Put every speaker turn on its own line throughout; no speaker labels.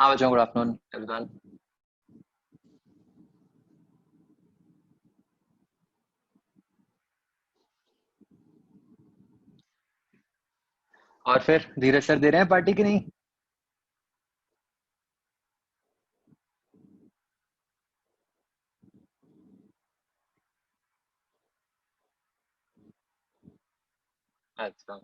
हाँ बच्चों, good afternoon everyone. और फिर धीरज सर दे रहे हैं पार्टी की नहीं? अच्छा।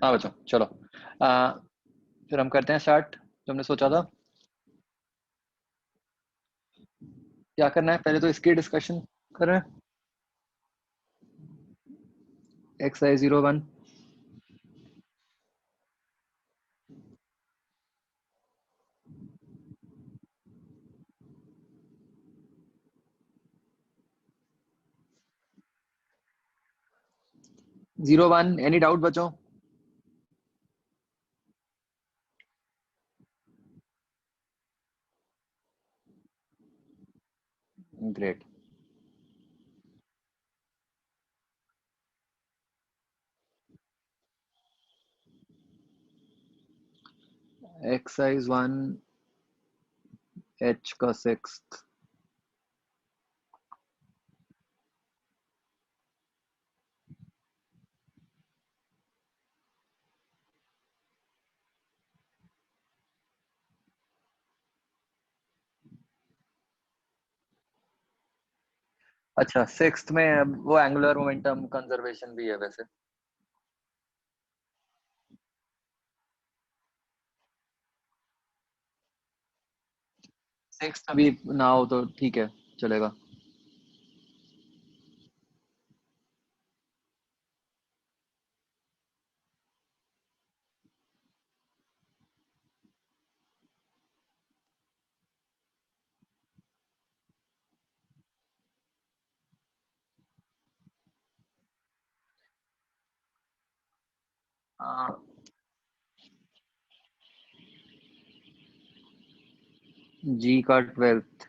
हाँ बच्चों, चलो। आ, फिर हम करते हैं स्टार्ट जो हमने सोचा था। क्या करना है, पहले तो इसकी डिस्कशन कर रहे हैं। XI01 01, एनी डाउट बच्चों? ग्रेट। XI1 H का सिक्स्थ। अच्छा, सिक्स्थ में वो एंगुलर मोमेंटम कंजर्वेशन भी है वैसे। सिक्स्थ अभी ना हो तो ठीक है, चलेगा। जी का 12th।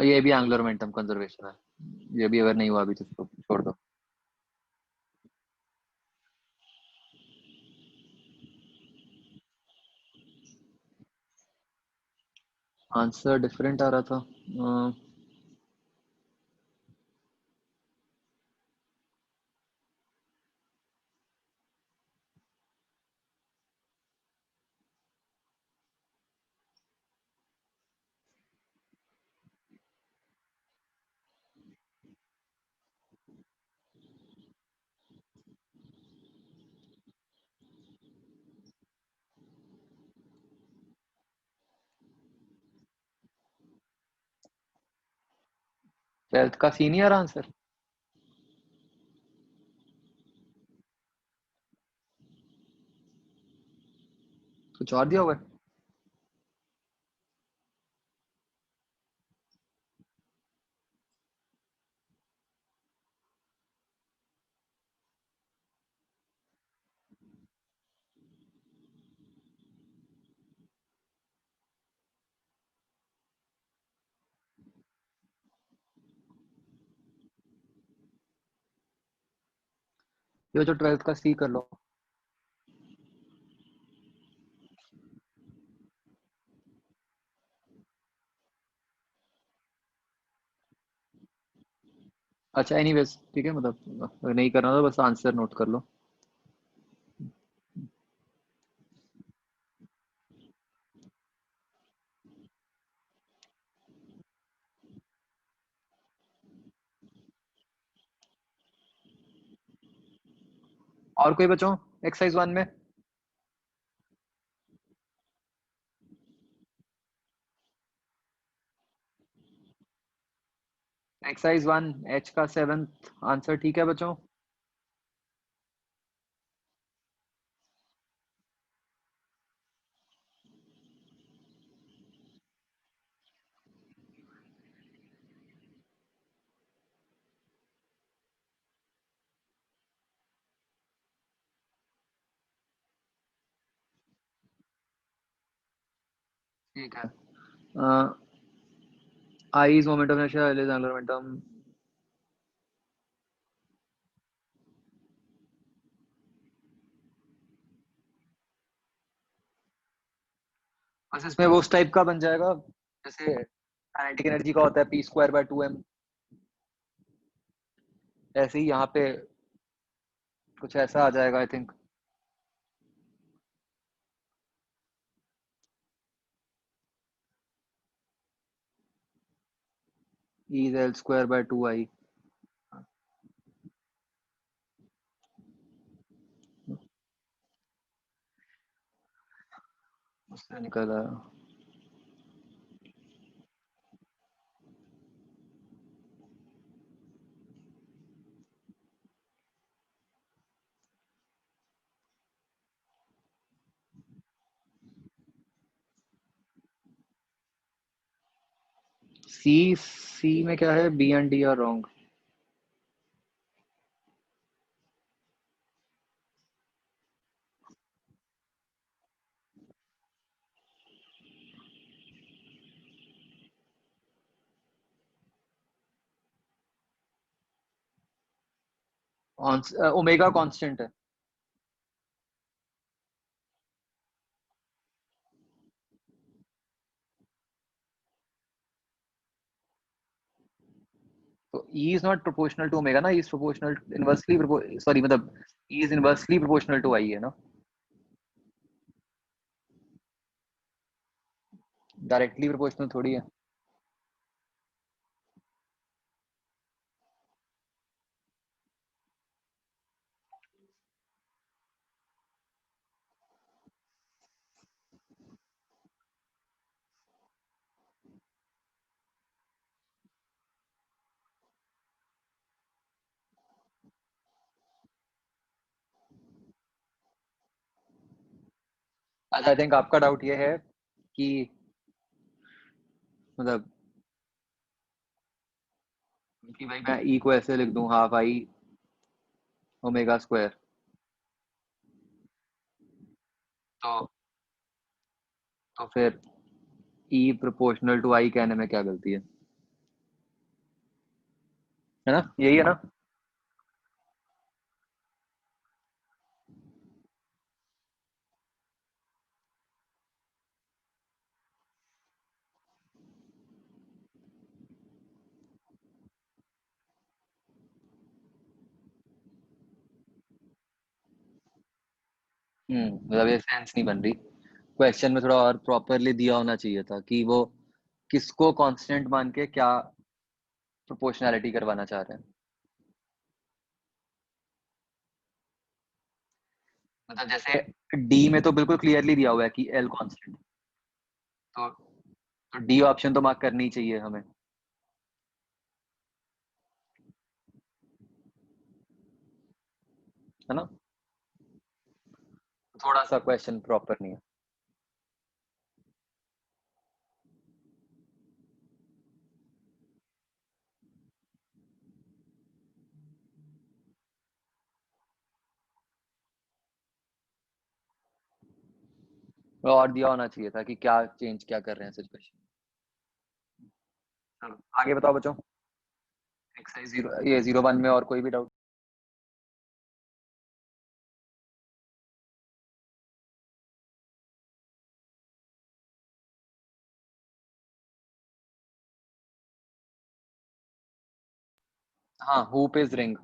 ये भी एंगुलर मोमेंटम कंजर्वेशन है। ये भी अगर नहीं हुआ अभी तो इसको छोड़ दो। आंसर डिफरेंट आ रहा था। ट्वेल्थ का सीनियर आंसर। कुछ और दिया हुआ है? ये जो ट्वेल्थ का सी कर लो। अच्छा, एनीवेज ठीक है, मतलब अगर नहीं करना तो बस आंसर नोट कर लो। और कोई बच्चों एक्सरसाइज 1 में? एक्सरसाइज 1 एच का 7th आंसर ठीक है बच्चों? ठीक है। I is moment of inertia, L is angular momentum. बस इसमें वो उस टाइप का बन जाएगा जैसे काइनेटिक एनर्जी का होता है p²/2m। ऐसे ही यहाँ पे कुछ ऐसा आ जाएगा I think. E is L²/2I। उससे निकला। सी में क्या है? B and D are wrong. Omega constant है। तो E is not proportional to omega ना, E is proportional inversely, sorry मतलब E is inversely proportional to I है ना, डायरेक्टली प्रोपोर्शनल थोड़ी है। अच्छा, आई थिंक आपका डाउट ये है कि मतलब कि भाई मैं E को ऐसे लिख दूं, हाफ आई ओमेगा स्क्वायर, तो फिर E प्रोपोर्शनल टू I कहने में क्या गलती है ना? यही है ना? मतलब ये सेंस नहीं बन रही। क्वेश्चन में थोड़ा और प्रॉपरली दिया होना चाहिए था कि वो किसको कांस्टेंट मान के क्या प्रोपोर्शनैलिटी करवाना चाह रहे हैं। मतलब जैसे डी में तो बिल्कुल क्लियरली दिया हुआ है कि एल कांस्टेंट, तो डी ऑप्शन तो मार्क करनी चाहिए हमें, है ना? थोड़ा सा क्वेश्चन प्रॉपर नहीं है। और दिया होना चाहिए था कि क्या चेंज क्या कर रहे हैं सिचुएशन। चलो आगे बताओ बच्चों। एक्सरसाइज जीरो, ये 0 1 में और कोई भी डाउट? हाँ, हुप इज रिंग।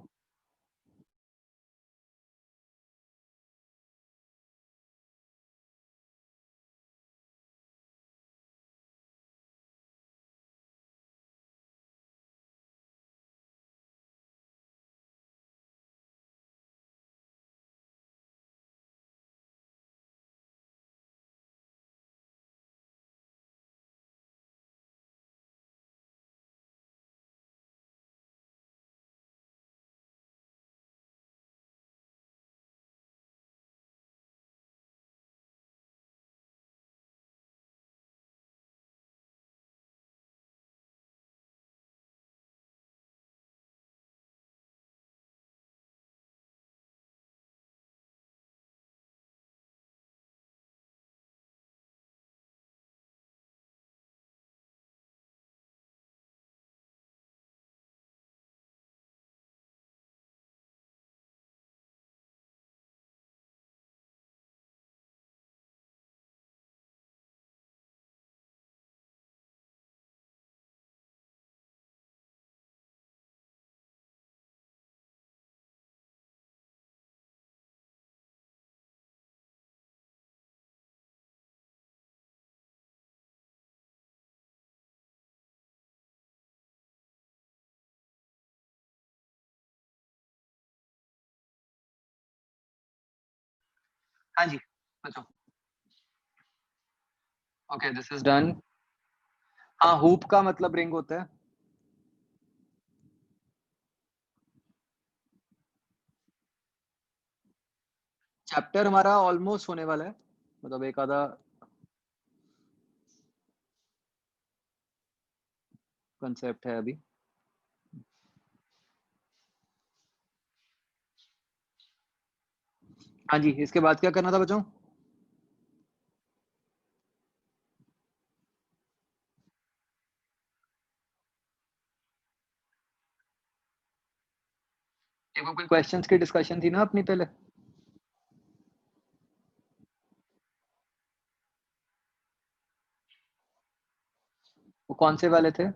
हाँ जी, पूछो। Okay, this is done. हाँ, हूप का मतलब रिंग होता है। चैप्टर हमारा ऑलमोस्ट होने वाला है। मतलब एक आधा कांसेप्ट है अभी। हाँ जी, इसके बाद क्या करना था बच्चों? देखो कोई क्वेश्चंस की डिस्कशन थी ना अपनी पहले? वो कौन से वाले थे?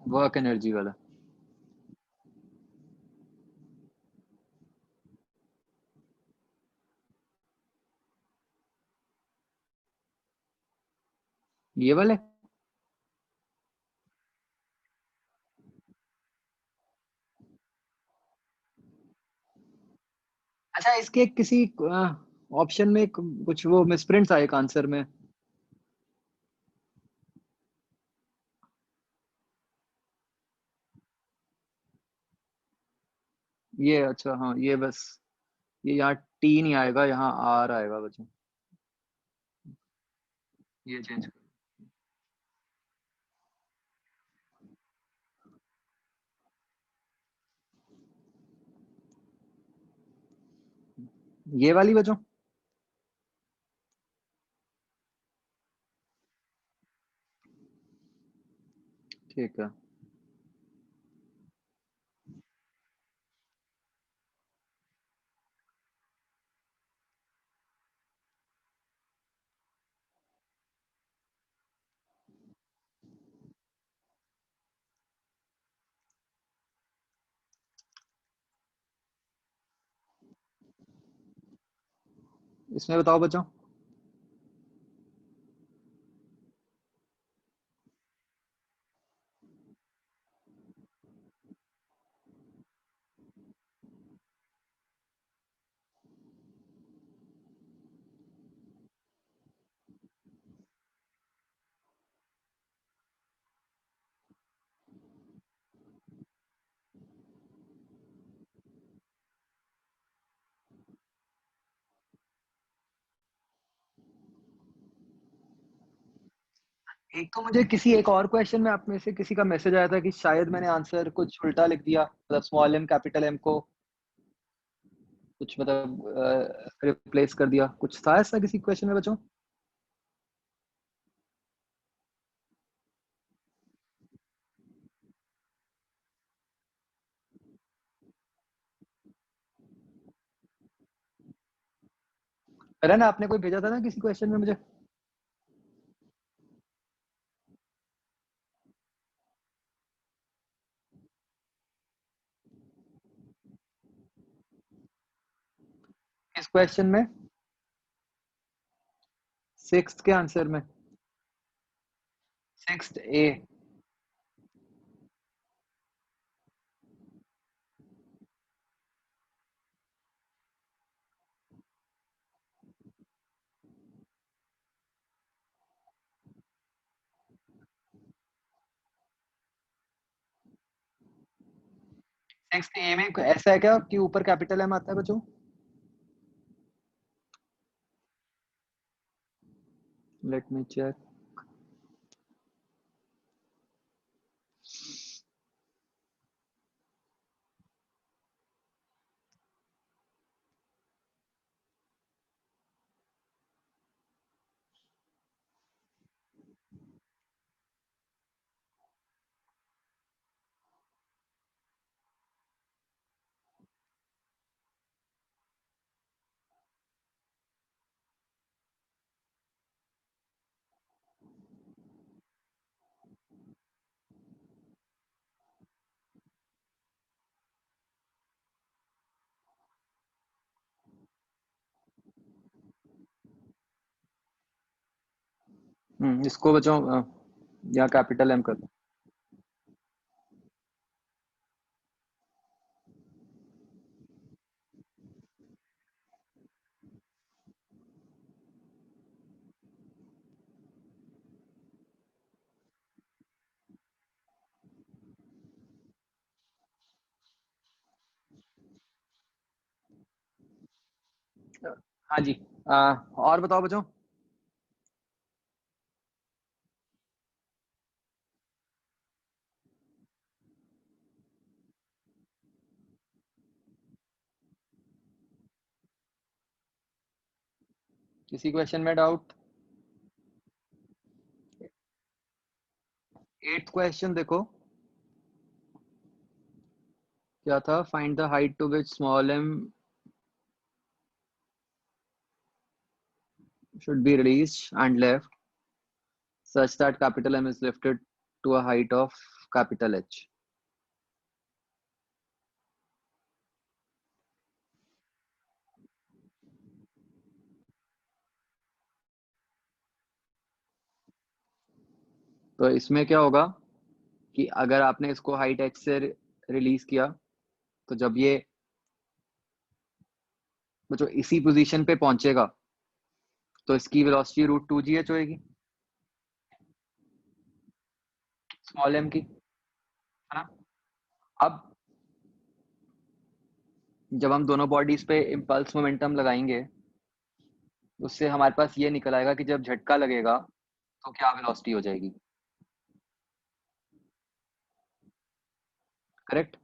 वर्क एनर्जी वाला। ये वाले? अच्छा, इसके किसी ऑप्शन में कुछ वो मिसप्रिंट्स आए एक आंसर में। ये अच्छा, हाँ, ये बस ये यहाँ टी नहीं आएगा, यहाँ आर आएगा बच्चों। ये चेंज कर। ये वाली बच्चों। ठीक है। इसमें बताओ बच्चों। एक तो मुझे किसी एक और क्वेश्चन में आप में से किसी का मैसेज आया था कि शायद मैंने आंसर कुछ उल्टा लिख दिया, मतलब स्मॉल एम कैपिटल एम को कुछ मतलब रिप्लेस कर दिया। कुछ था ऐसा किसी क्वेश्चन में बच्चों? अरे ना, आपने कोई भेजा था ना किसी क्वेश्चन में मुझे। किस क्वेश्चन में? सिक्स्थ के आंसर में? सिक्स्थ ए। सिक्स्थ ए में ऐसा है क्या कि ऊपर कैपिटल एम आता है बच्चों? Let me check. इसको बचाओ, या कैपिटल एम कर दो। हाँ जी। और बताओ बच्चों। किसी क्वेश्चन में डाउट? 8th क्वेश्चन देखो, क्या था? Find the height to which small M should be released and left such that capital M is lifted to a height of capital H. तो इसमें क्या होगा कि अगर आपने इसको हाइट h से रिलीज किया, तो जब ये जो इसी पोजीशन पे पहुंचेगा, तो इसकी वेलोसिटी √2gh होएगी, स्मॉल m की, है ना? अब जब हम दोनों बॉडीज पे इम्पल्स मोमेंटम लगाएंगे, उससे हमारे पास ये निकल आएगा कि जब झटका लगेगा तो क्या वेलोसिटी हो जाएगी। करेक्ट?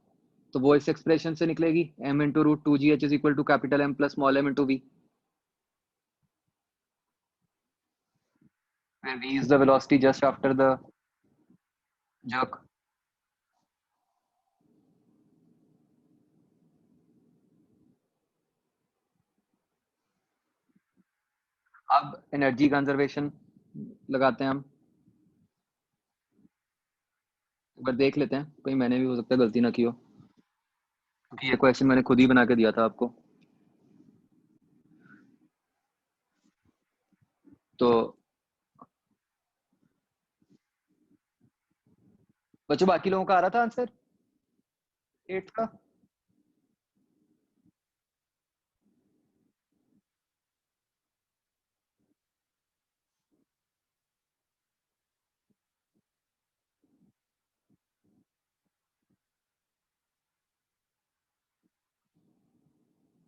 तो वो इस एक्सप्रेशन से निकलेगी, m into √2gh is equal to capital M plus small m into v, where v is the velocity just after the jerk. अब एनर्जी कंजर्वेशन लगाते हैं हम, एक बार देख लेते हैं, कहीं मैंने भी हो सकता है गलती ना की हो, क्योंकि ये क्वेश्चन मैंने खुद ही बना के दिया था आपको। तो बच्चों, बाकी लोगों का आ रहा था आंसर 8th का?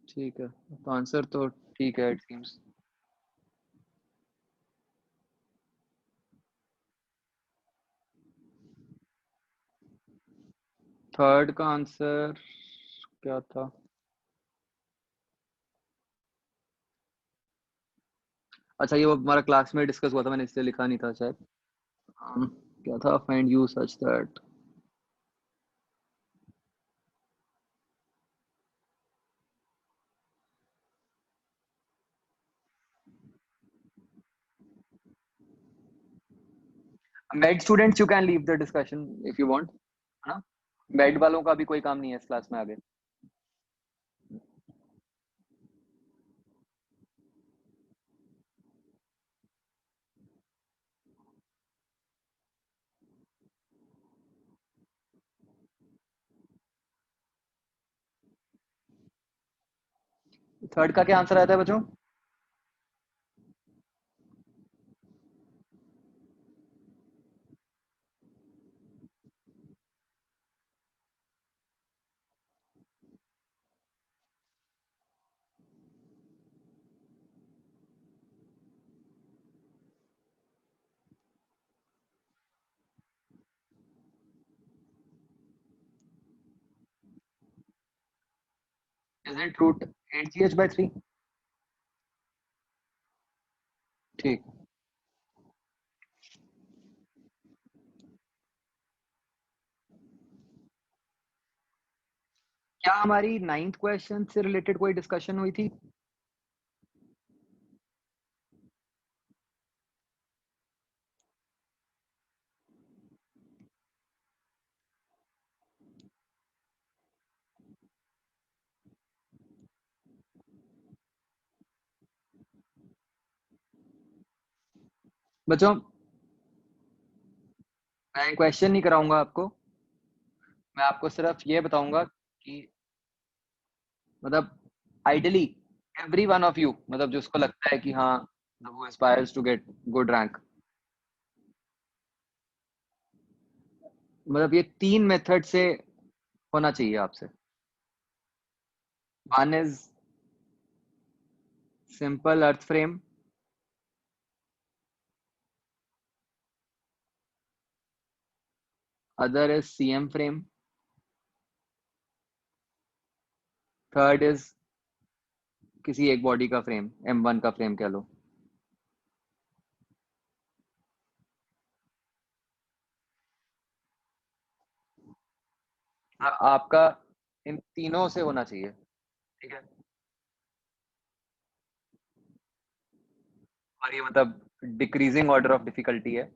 ठीक है, तो आंसर तो ठीक है इट सीम्स। थर्ड का आंसर क्या था? अच्छा, ये वो हमारा क्लास में डिस्कस हुआ था, मैंने इसलिए लिखा नहीं था शायद। क्या था? Find you such that, made students you can leave the discussion if you want, है ना? मेड वालों का भी कोई काम नहीं है इस क्लास में आगे। थर्ड का क्या आंसर आता है बच्चों? Is it √8gh/3? ठीक। क्या हमारी 9th क्वेश्चन से रिलेटेड कोई डिस्कशन हुई थी? बच्चों मैं क्वेश्चन नहीं कराऊंगा आपको, मैं आपको सिर्फ ये बताऊंगा कि मतलब ideally every one of you, मतलब जिसको लगता है कि हाँ वो aspires to get good rank, मतलब ये 3 मेथड से होना चाहिए आपसे। One is simple earth frame, other is CM frame, third is किसी एक बॉडी का फ्रेम, M1 का फ्रेम कह लो। आपका इन तीनों से होना चाहिए, ठीक है। और ये मतलब डिक्रीजिंग ऑर्डर ऑफ डिफिकल्टी है।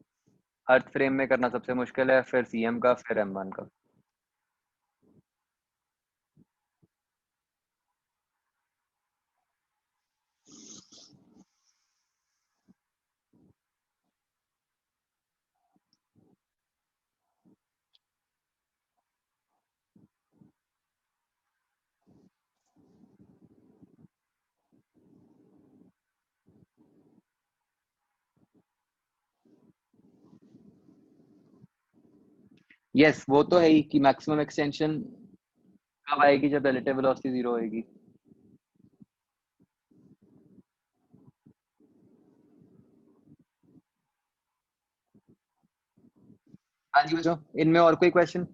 अर्थ फ्रेम में करना सबसे मुश्किल है, फिर सीएम का, फिर M1 का। यस, वो तो है ही कि मैक्सिमम एक्सटेंशन कब आएगी, जब रिलेटिव वेलोसिटी जीरो होएगी। हाँ जी बच्चों, इनमें और कोई क्वेश्चन?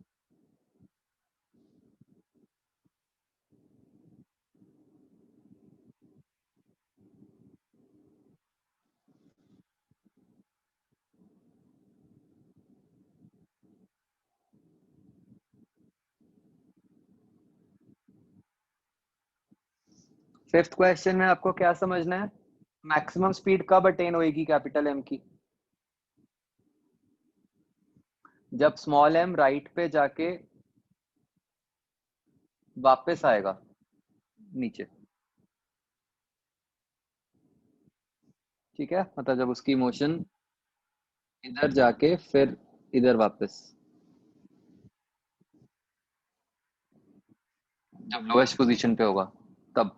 फिफ्थ क्वेश्चन में आपको क्या समझना है? मैक्सिमम स्पीड कब अटेन होएगी कैपिटल एम की? जब स्मॉल एम राइट पे जाके वापस आएगा नीचे, ठीक है, मतलब जब उसकी मोशन इधर जाके फिर इधर वापस, जब लोएस्ट पोजीशन पे होगा तब।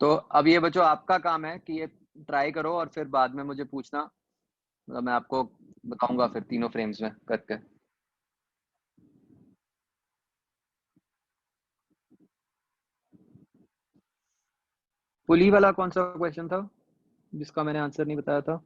तो अब ये बच्चों आपका काम है कि ये ट्राई करो और फिर बाद में मुझे पूछना, मतलब मैं आपको बताऊंगा फिर तीनों फ्रेम्स में करके। पुली वाला कौन सा क्वेश्चन था जिसका मैंने आंसर नहीं बताया था?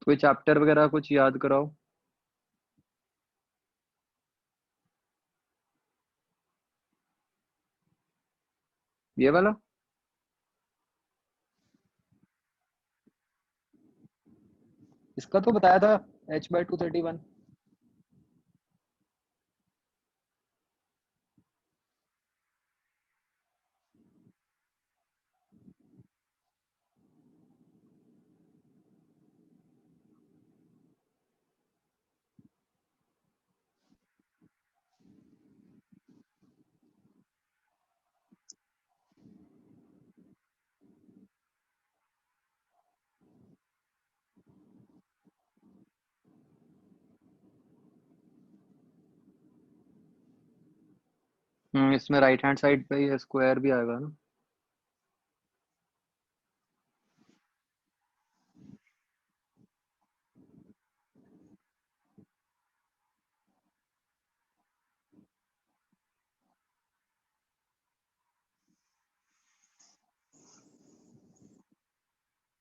कोई चैप्टर वगैरह कुछ याद कराओ। ये वाला? इसका तो बताया था, H/231। इसमें राइट हैंड साइड पे ये स्क्वायर भी आएगा ना?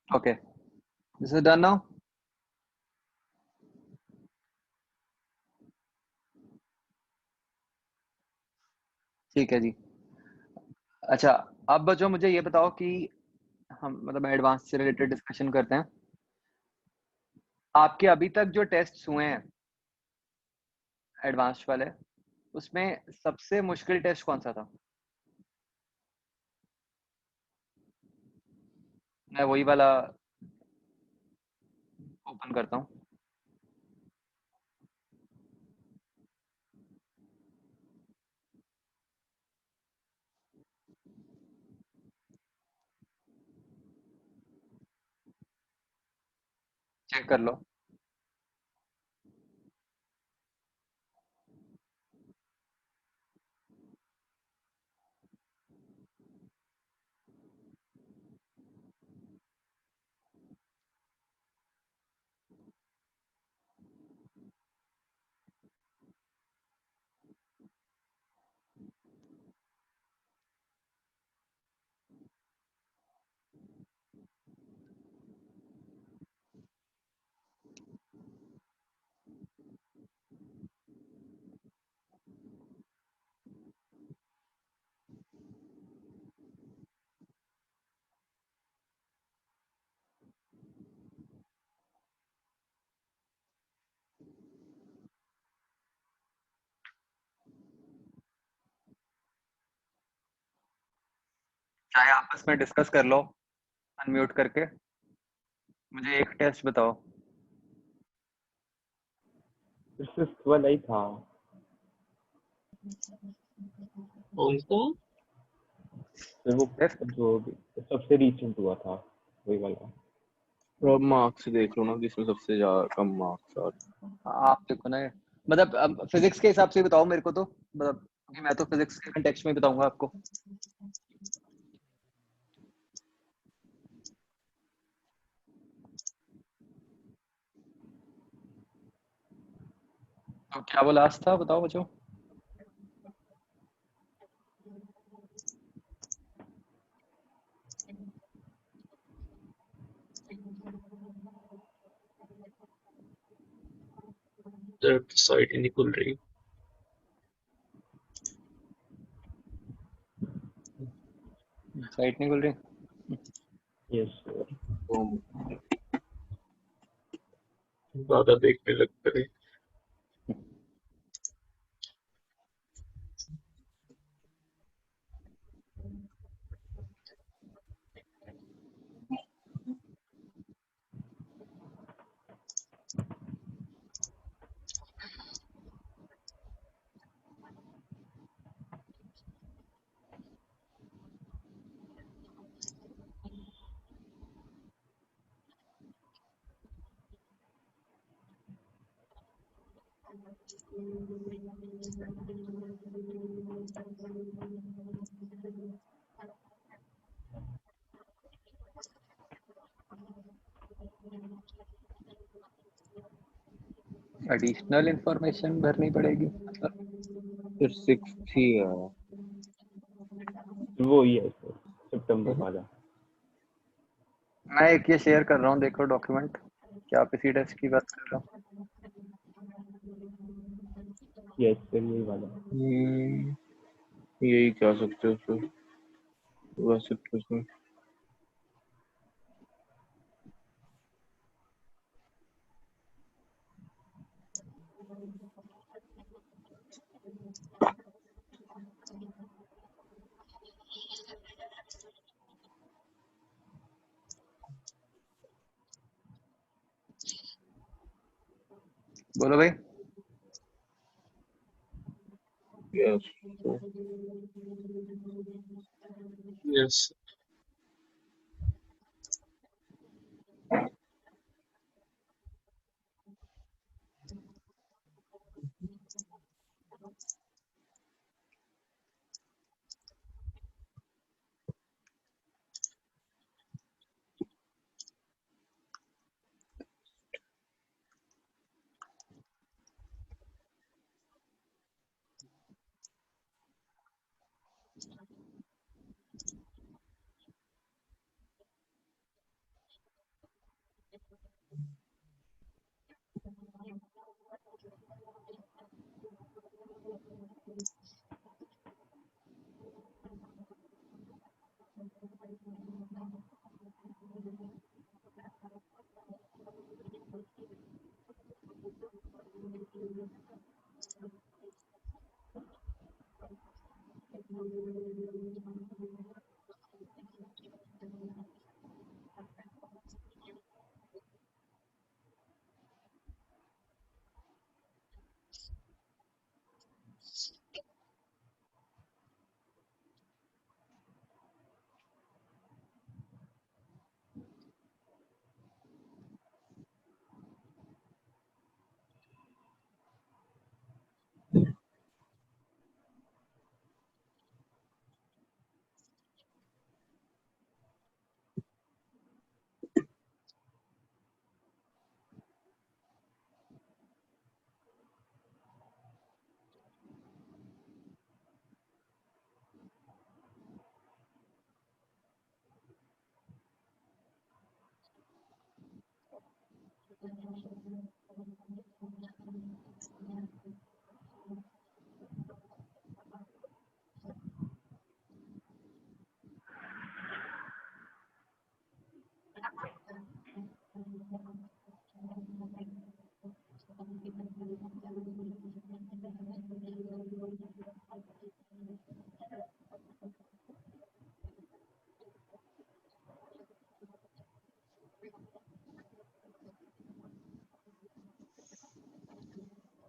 Okay, this is done now. ठीक है जी। अच्छा, अब बच्चों मुझे ये बताओ कि हम मतलब एडवांस से रिलेटेड डिस्कशन करते हैं। आपके अभी तक जो टेस्ट्स हुए हैं एडवांस वाले, उसमें सबसे मुश्किल टेस्ट कौन सा था? मैं वही वाला ओपन करता हूँ। चेक कर लो। चाहे आपस में डिस्कस कर लो अनम्यूट करके। मुझे एक टेस्ट बताओ।
फिफ्थ वाला ही था।
कौन सा?
फिर वो
फिफ्थ?
जो सबसे रिसेंट हुआ था वही वाला।
तो अब मार्क्स देख लो ना किसमें सबसे ज्यादा कम मार्क्स आ रहे।
आप देखो ना, मतलब अब फिजिक्स के हिसाब से बताओ मेरे को, तो मतलब क्योंकि मैं तो फिजिक्स के कंटेक्स्ट में बताऊंगा आपको। तो क्या वो लास्ट था, बताओ बच्चों।
साइट ही नहीं खुल रही।
साइट नहीं खुल रही।
Yes sir.
तो ज्यादा देखने लगते रहे।
एडिशनल इंफॉर्मेशन भरनी पड़ेगी मतलब?
फिर सिक्स ही है।
वो ही है सर, सितंबर वाला।
मैं एक ये शेयर कर रहा हूँ, देखो डॉक्यूमेंट। क्या आप इसी टेस्ट की बात कर रहे हो?
यस सर यही वाला।
यही कह सकते हो फिर वैसे तो इसमें।
बोलो भाई।
Yes yes.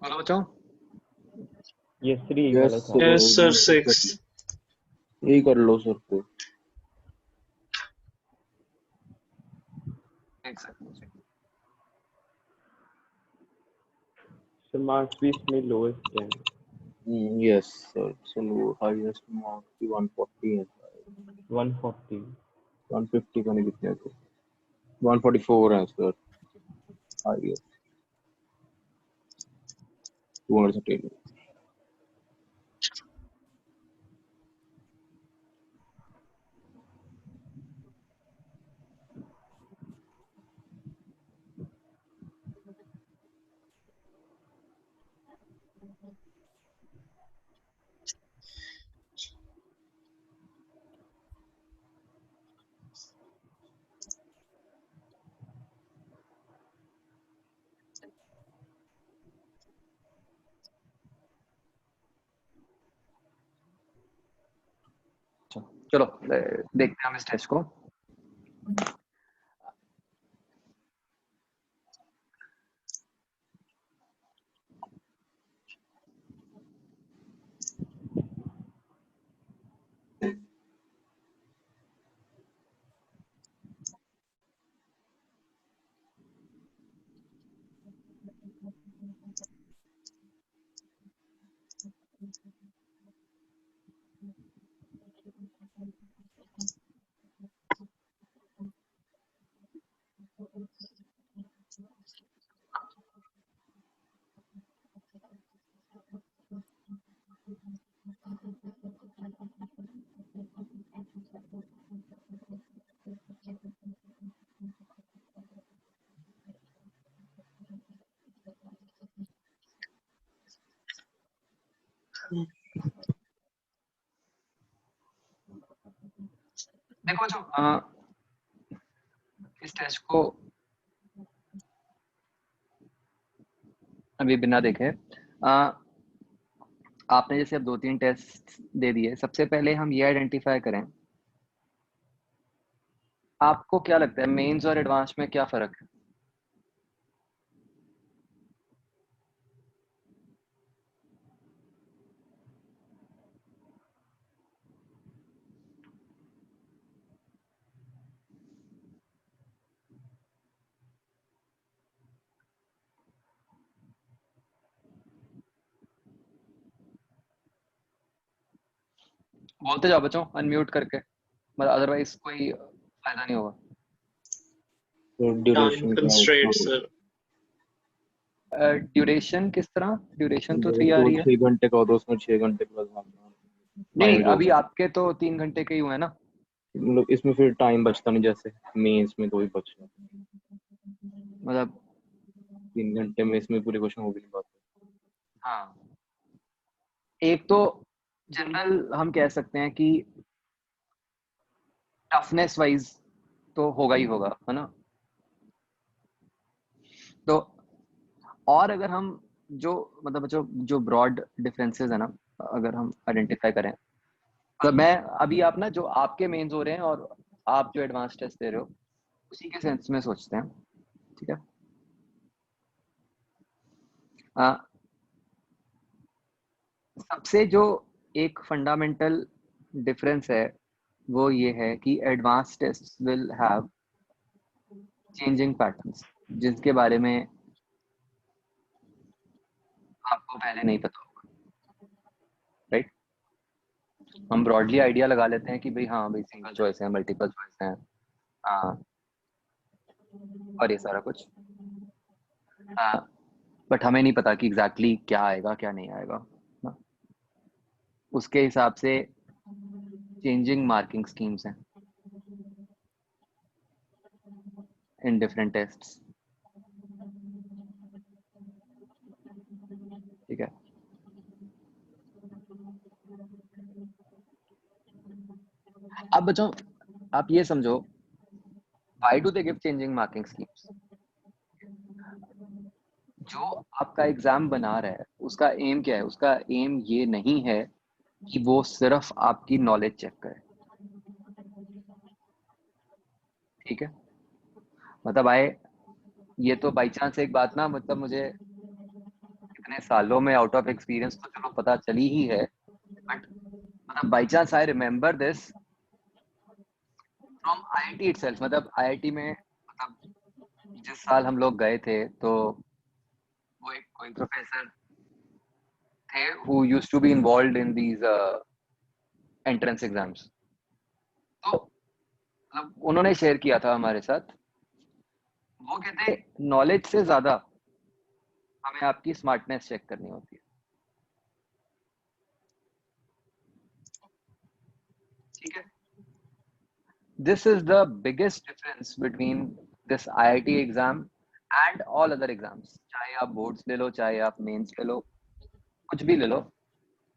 बोलो बच्चों।
ये 3
यस
वाला था।
Yes, sir, 6.
यही कर लो सर को।
एक सेकंड।
सर मार्क्स भी इसमें लोएस्ट है।
यस सर, चलो हाईएस्ट मार्क्स 140 है।
140।
150 का नहीं, कितने थे? 144 है सर हाईएस्ट। 230।
चलो देखते हैं हम इस टेस्ट को। देखो जो इस टेस्ट को अभी बिना देखे आपने जैसे अब 2-3 टेस्ट दे दिए। सबसे पहले हम ये आइडेंटिफाई करें, आपको क्या लगता है मेंस और एडवांस में क्या फर्क है? बोलते जाओ बच्चों अनम्यूट करके, मतलब अदरवाइज कोई फायदा नहीं होगा।
तो
Time
ड्यूरेशन क्या
constraints,
है?
sir.
ड्यूरेशन किस तरह? ड्यूरेशन तो 3 आ
तो
रही है।
6 घंटे का होता है, उसमें 6 घंटे प्लस
नहीं
टाइम जो
अभी आपके तो 3 घंटे के ही हुए ना।
मतलब इसमें फिर टाइम बचता नहीं, जैसे मेंस में तो ही बच रहा है।
मतलब
3 घंटे में इसमें पूरे क्वेश्चन हो भी नहीं पाते।
हाँ, एक तो जनरल हम कह सकते हैं कि टफनेस वाइज तो होगा ही होगा, है ना। तो और अगर हम जो मतलब जो ब्रॉड डिफरेंसेस है ना, अगर हम आइडेंटिफाई करें, तो मैं अभी आप ना जो आपके मेंस हो रहे हैं और आप जो एडवांस टेस्ट दे रहे हो उसी के सेंस में सोचते हैं, ठीक है। सबसे जो एक फंडामेंटल डिफरेंस है वो ये है कि advance test will have changing patterns, जिसके बारे में आपको पहले नहीं पता होगा, राइट। हम ब्रॉडली आइडिया लगा लेते हैं कि भाई हाँ भाई सिंगल चॉइस है, मल्टीपल चॉइस है, और ये सारा कुछ, बट हमें नहीं पता कि एग्जैक्टली क्या आएगा क्या नहीं आएगा ना। उसके हिसाब से चेंजिंग मार्किंग स्कीम्स हैं इन डिफरेंट टेस्ट्स। आप बच्चों आप ये समझो, why do they give changing marking schemes? जो आपका एग्जाम बना रहा है उसका एम क्या है? उसका एम ये नहीं है कि वो सिर्फ आपकी नॉलेज चेक करे, ठीक है? मतलब ये तो बाई चांस एक बात ना, मतलब मुझे इतने सालों में आउट ऑफ एक्सपीरियंस तो चलो पता चली ही है, बट मतलब by chance I remember this from IIT itself. मतलब आईआईटी में मतलब जिस साल हम लोग गए थे तो वो एक कोई प्रोफेसर थे who used to be involved in these entrance exams। तो मतलब उन्होंने शेयर किया था हमारे साथ, वो कहते नॉलेज से ज्यादा हमें आपकी स्मार्टनेस चेक करनी होती है, ठीक है? This is the biggest difference between this IIT exam and all other exams. चाहे आप बोर्ड्स ले लो, चाहे आप मेंस ले लो, कुछ भी ले लो,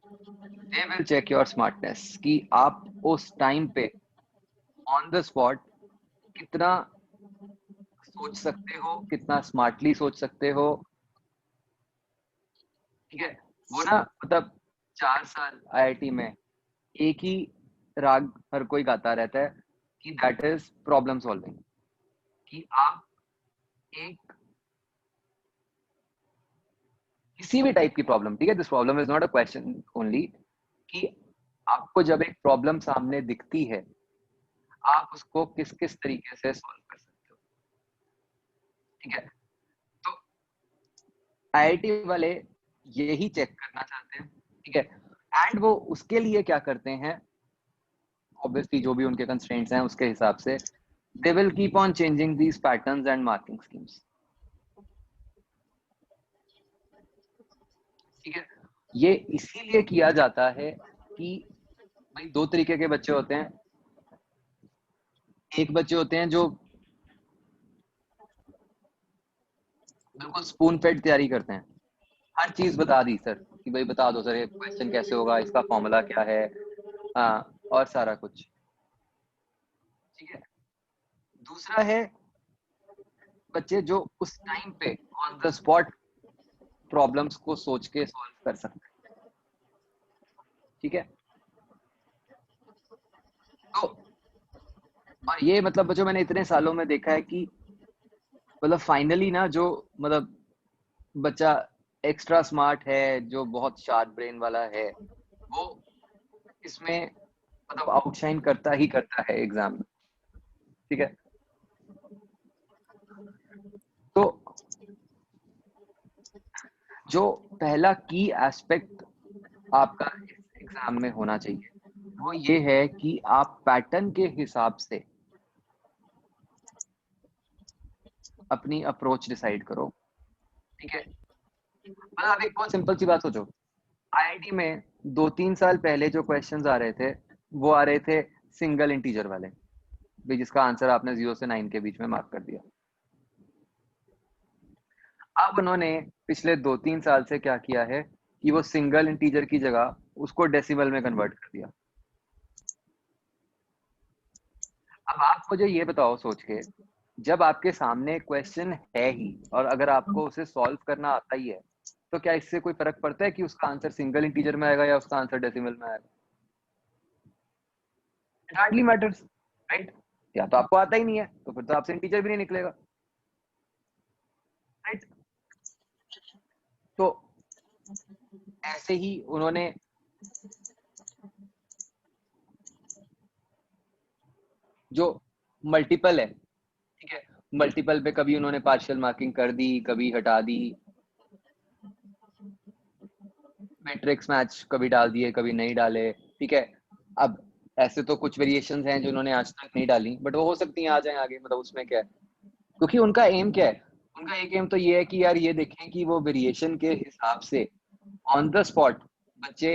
they will check your smartness कि आप उस टाइम पे ऑन द स्पॉट कितना सोच सकते हो, कितना स्मार्टली सोच सकते हो, ठीक है? वो ना मतलब 4 साल आईआईटी में एक ही राग हर कोई गाता रहता है कि दैट इज प्रॉब्लम सॉल्विंग। कि आप एक किसी भी टाइप की प्रॉब्लम, ठीक है, this problem is not a question only, कि आपको जब एक प्रॉब्लम सामने दिखती है आप उसको किस किस तरीके से सॉल्व कर सकते हो, ठीक है? तो आईआईटी वाले यही चेक करना चाहते हैं, ठीक है? एंड वो उसके लिए क्या करते हैं, ऑब्वियसली जो भी उनके कंस्ट्रेंट्स हैं उसके हिसाब से they will keep on changing these patterns and marking schemes, ठीक है? ये इसीलिए किया जाता है कि भाई दो तरीके के बच्चे होते हैं। एक बच्चे होते हैं जो बिल्कुल स्पून फेड तैयारी करते हैं, हर चीज बता दी सर कि भाई बता दो सर ये क्वेश्चन कैसे होगा, इसका फॉर्मूला क्या है, हाँ, और सारा कुछ, ठीक है? दूसरा है बच्चे जो उस टाइम पे ऑन द स्पॉट प्रॉब्लम्स को सोच के सॉल्व कर सकते हैं, ठीक है? तो और ये मतलब बच्चों मैंने इतने सालों में देखा है कि मतलब फाइनली ना जो मतलब बच्चा एक्स्ट्रा स्मार्ट है, जो बहुत शार्प ब्रेन वाला है, वो इसमें मतलब आउटशाइन करता ही करता है एग्जाम में, ठीक है? तो जो पहला की एस्पेक्ट आपका इस एग्जाम में होना चाहिए वो ये है कि आप पैटर्न के हिसाब से अपनी अप्रोच डिसाइड करो, ठीक है? मतलब आप एक बहुत सिंपल सी बात सोचो, आईआईटी में 2-3 साल पहले जो क्वेश्चंस आ रहे थे वो आ रहे थे सिंगल इंटीजर वाले, भी जिसका आंसर आपने 0 से 9 के बीच में मार्क कर दिया। अब उन्होंने पिछले 2-3 साल से क्या किया है कि वो सिंगल इंटीजर की जगह उसको डेसिमल में कन्वर्ट कर दिया। अब आप मुझे ये बताओ सोच के, जब आपके सामने क्वेश्चन है ही और अगर आपको उसे सॉल्व करना आता ही है, तो क्या इससे कोई फर्क पड़ता है कि उसका आंसर सिंगल इंटीजर में आएगा या उसका आंसर डेसिमल में आएगा? It hardly matters, right? या तो आपको आता ही नहीं है तो फिर तो आपसे इंटीजर भी नहीं निकलेगा, राइट? तो ऐसे ही उन्होंने जो मल्टीपल है, ठीक है, मल्टीपल पे कभी उन्होंने पार्शियल मार्किंग कर दी, कभी हटा दी, मैट्रिक्स मैच कभी डाल दिए कभी नहीं डाले, ठीक है? अब ऐसे तो कुछ वेरिएशंस हैं जो उन्होंने आज तक नहीं डाली, बट वो हो सकती हैं आ जाए आगे, मतलब उसमें क्या है, क्योंकि उनका एम क्या है, उनका एक एम तो ये है कि यार ये देखें कि वो वेरिएशन के हिसाब से ऑन द स्पॉट बच्चे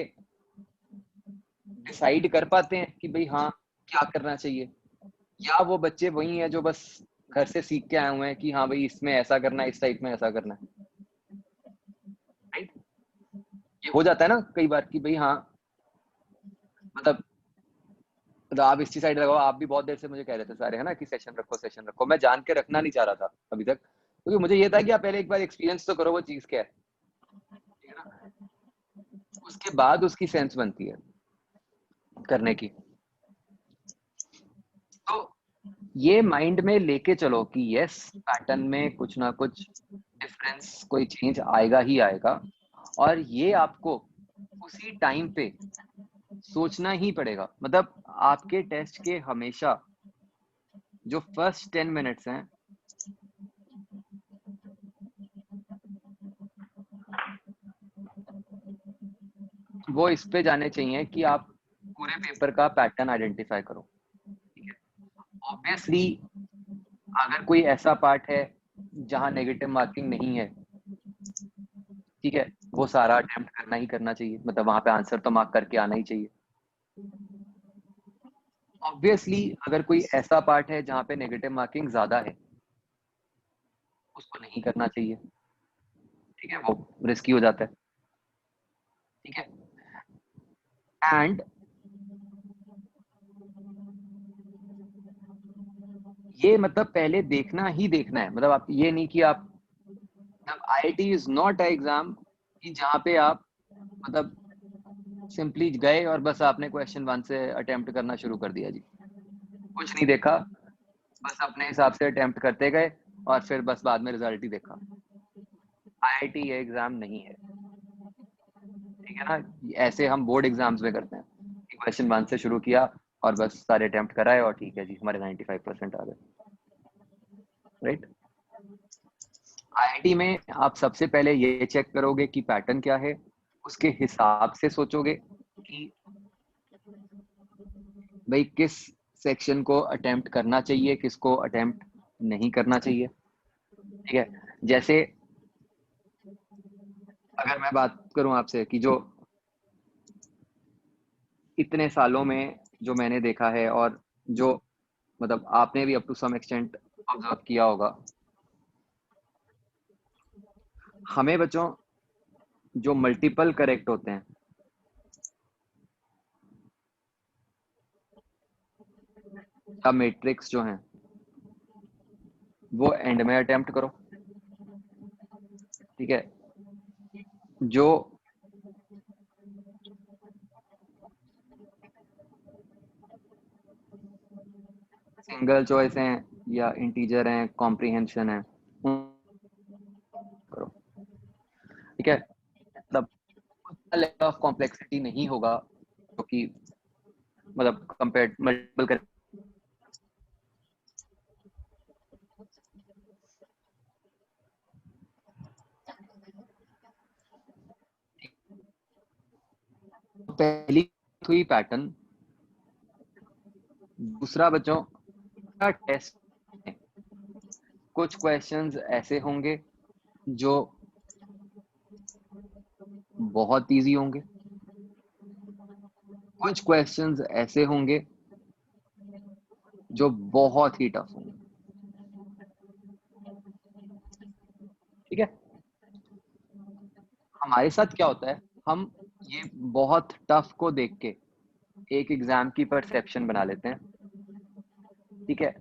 डिसाइड कर पाते हैं कि भाई हाँ क्या करना चाहिए, या वो बच्चे वही हैं जो बस घर से सीख के आए हुए हैं कि हाँ भाई इसमें ऐसा करना है, इस टाइप में ऐसा करना है, राइट? ये हो जाता है ना कई बार कि भाई हाँ मतलब मतलब आप इसी साइड लगाओ, आप भी बहुत देर से मुझे कह रहे थे सारे, है ना, कि सेशन रखो, मैं जान के रखना नहीं चाह रहा था अभी तक, क्योंकि मुझे ये था कि आप पहले एक बार एक्सपीरियंस तो करो वो चीज क्या है, ठीक है ना, उसके बाद उसकी सेंस बनती है करने की। तो ये माइंड में लेके चलो कि यस, पैटर्न में कुछ ना कुछ डिफरेंस, कोई चेंज आएगा ही आएगा, और ये आपको उसी टाइम पे सोचना ही पड़ेगा। मतलब आपके टेस्ट के हमेशा जो फर्स्ट 10 मिनट्स हैं वो इस पे जाने चाहिए कि आप पूरे पेपर का पैटर्न आइडेंटिफाई करो, ठीक है। ऑब्वियसली अगर कोई ऐसा पार्ट है जहां नेगेटिव मार्किंग नहीं है, ठीक है, वो सारा अटेम्प्ट करना ही करना चाहिए, मतलब वहां पे आंसर तो मार्क करके आना ही चाहिए। ऑब्वियसली अगर कोई ऐसा पार्ट है जहां पे नेगेटिव मार्किंग ज्यादा है, उसको नहीं करना चाहिए, ठीक है, वो रिस्की हो जाता है, ठीक है। एंड ये मतलब पहले देखना ही देखना है, मतलब आप ये नहीं कि आप, मतलब IIT is not a exam कि जहाँ पे आप मतलब सिंपली गए और बस आपने क्वेश्चन 1 से अटेम्प्ट करना शुरू कर दिया जी, कुछ नहीं देखा, बस अपने हिसाब से अटेम्प्ट करते गए और फिर बस बाद में रिजल्ट ही देखा। आईआईटी ये एग्जाम नहीं है, ठीक है ना। ऐसे हम बोर्ड एग्जाम्स में करते हैं कि क्वेश्चन 1 से शुरू किया और बस सारे अटेम्प्ट कराए और ठीक है जी, हमारे 95% आ गए, राइट। आईआईटी में आप सबसे पहले ये चेक करोगे कि पैटर्न क्या है, उसके हिसाब से सोचोगे कि भाई किस सेक्शन को अटेम्प्ट करना चाहिए, किसको अटेम्प्ट नहीं करना चाहिए, ठीक है। जैसे अगर मैं बात करूं आपसे कि जो इतने सालों में जो मैंने देखा है और जो मतलब आपने भी up to some extent observe किया होगा, हमें बच्चों जो मल्टीपल करेक्ट होते हैं, या मैट्रिक्स जो हैं, वो एंड में अटेम्प्ट करो, ठीक है। जो सिंगल चॉइस हैं या इंटीजर हैं, कॉम्प्रिहेंशन है, करो, ठीक है। मतलब लेवल ऑफ कॉम्प्लेक्सिटी नहीं होगा क्योंकि मतलब कंपेयर मल्टीपल कर, पहली हुई पैटर्न। दूसरा बच्चों का टेस्ट, कुछ क्वेश्चंस ऐसे होंगे जो बहुत इजी होंगे, कुछ क्वेश्चंस ऐसे होंगे जो बहुत ही टफ होंगे, ठीक है। हमारे साथ क्या होता है, हम ये बहुत टफ को देख के एक एग्जाम की परसेप्शन बना लेते हैं, ठीक है,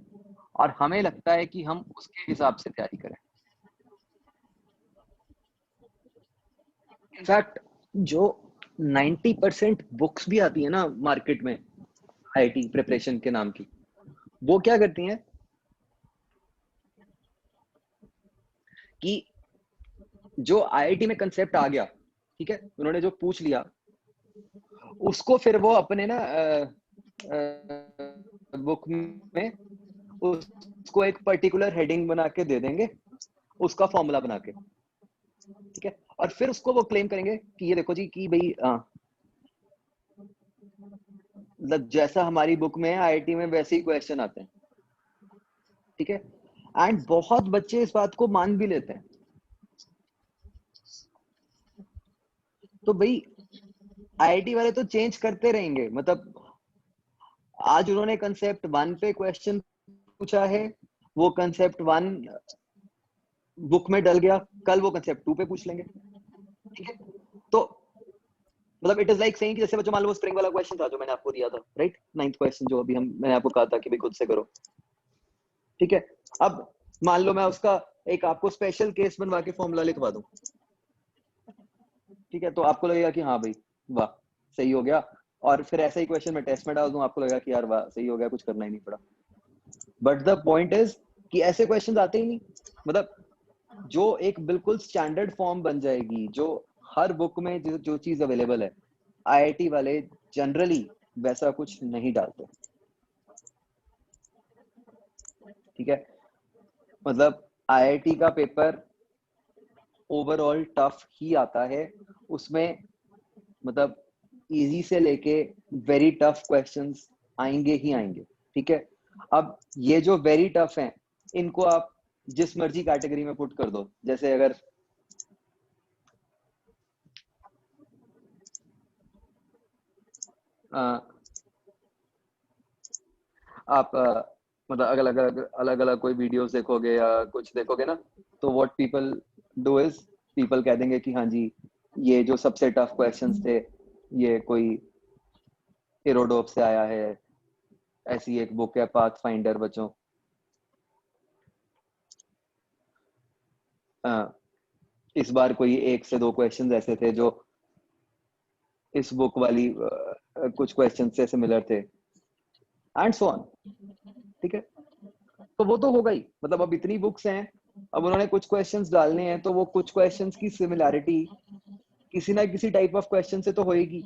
और हमें लगता है कि हम उसके हिसाब से तैयारी करें। इनफैक्ट जो 90% बुक्स भी आती है ना मार्केट में आईआईटी प्रिपरेशन के नाम की, वो क्या करती हैं कि जो आईआईटी में कंसेप्ट आ गया, ठीक है, उन्होंने जो पूछ लिया उसको फिर वो अपने ना बुक में उसको एक पर्टिकुलर हेडिंग बना के दे देंगे, उसका फॉर्मूला बना के, ठीक है, और फिर उसको वो क्लेम करेंगे कि ये देखो जी कि भाई मतलब जैसा हमारी बुक में है आईआईटी में वैसे ही क्वेश्चन आते हैं, ठीक है। एंड बहुत बच्चे इस बात को मान भी लेते हैं। तो भाई आईआईटी वाले तो चेंज करते रहेंगे, मतलब आज उन्होंने कंसेप्ट 1 पे क्वेश्चन पूछा है, वो कंसेप्ट 1 बुक में डल गया, कल वो कंसेप्ट 2 पे पूछ लेंगे, ठीक है। तो मतलब इट इज लाइक सेइंग कि जैसे बच्चों मान लो वो स्प्रिंग वाला क्वेश्चन था जो मैंने आपको दिया था, राइट, 9th क्वेश्चन जो अभी मैंने आपको कहा था कि भाई खुद से करो, ठीक है। अब मान लो मैं उसका एक आपको स्पेशल केस बनवा के फॉर्मूला लिखवा दूं, ठीक है, तो आपको लगेगा कि हाँ भाई वाह सही हो गया, और फिर ऐसा ही क्वेश्चन मैं टेस्ट में डाल दूं, आपको लगेगा कि यार वाह सही हो गया, कुछ करना ही नहीं पड़ा। बट द पॉइंट इज कि ऐसे क्वेश्चंस आते ही नहीं, मतलब जो एक बिल्कुल स्टैंडर्ड फॉर्म बन जाएगी, जो हर बुक में जो चीज अवेलेबल है, आईआईटी वाले जनरली वैसा कुछ नहीं डालते, ठीक है। मतलब आईआईटी का पेपर ओवरऑल टफ ही आता है, उसमें मतलब इजी से लेके वेरी टफ क्वेश्चंस आएंगे ही आएंगे, ठीक है। अब ये जो वेरी टफ हैं, इनको आप जिस मर्जी कैटेगरी में पुट कर दो, जैसे अगर आप मतलब अलग अलग कोई वीडियोस देखोगे या कुछ देखोगे ना, तो what people do is people कह देंगे कि हाँ जी ये जो सबसे टफ क्वेश्चंस थे ये कोई हेरोडोप से आया है, ऐसी एक बुक है पाथ फाइंडर बच्चों, इस बार कोई 1 से 2 क्वेश्चंस ऐसे थे जो इस बुक वाली कुछ क्वेश्चन से सिमिलर थे, एंड सो ऑन, ठीक है। तो वो तो होगा ही, मतलब अब इतनी बुक्स हैं, अब उन्होंने कुछ क्वेश्चंस डालने हैं, तो वो कुछ क्वेश्चंस की सिमिलैरिटी किसी ना किसी टाइप ऑफ क्वेश्चन से तो होएगी।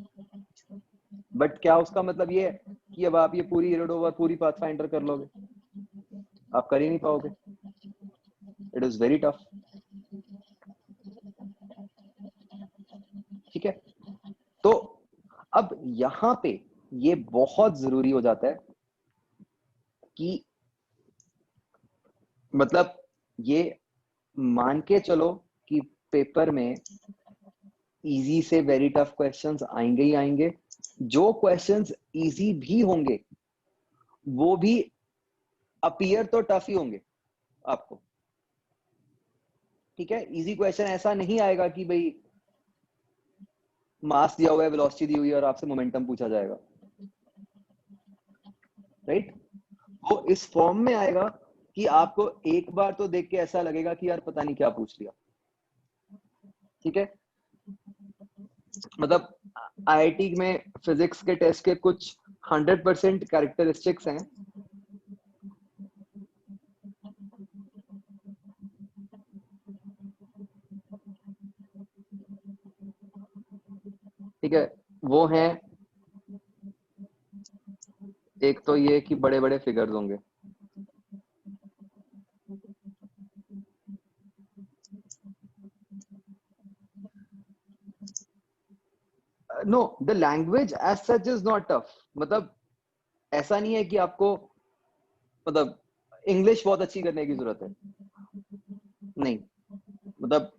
बट क्या उसका मतलब ये है कि अब आप ये पूरी हेरोडोप और पूरी पाथफाइंडर कर लोगे? आप कर ही नहीं पाओगे, इट इज वेरी टफ, ठीक है। तो अब यहाँ पे ये बहुत जरूरी हो जाता है कि मतलब ये मान के चलो कि पेपर में इजी से वेरी टफ क्वेश्चंस आएंगे ही आएंगे, जो क्वेश्चंस इजी भी होंगे वो भी अपीयर तो टफ ही होंगे आपको, ठीक है। इजी क्वेश्चन ऐसा नहीं आएगा कि भाई मास दिया हुआ है, वेलोसिटी दी हुई है और आपसे मोमेंटम पूछा जाएगा, राइट। वो इस फॉर्म में आएगा कि आपको एक बार तो देख के ऐसा लगेगा कि यार पता नहीं क्या पूछ लिया, ठीक है। मतलब आईआईटी में फिजिक्स के टेस्ट के कुछ 100% कैरेक्टरिस्टिक्स हैं, ठीक है। वो हैं, एक तो ये कि बड़े बड़े फिगर्स होंगे, know the language as such is not tough, मतलब ऐसा नहीं है कि आपको मतलब इंग्लिश बहुत अच्छी करने की जरूरत है, नहीं, मतलब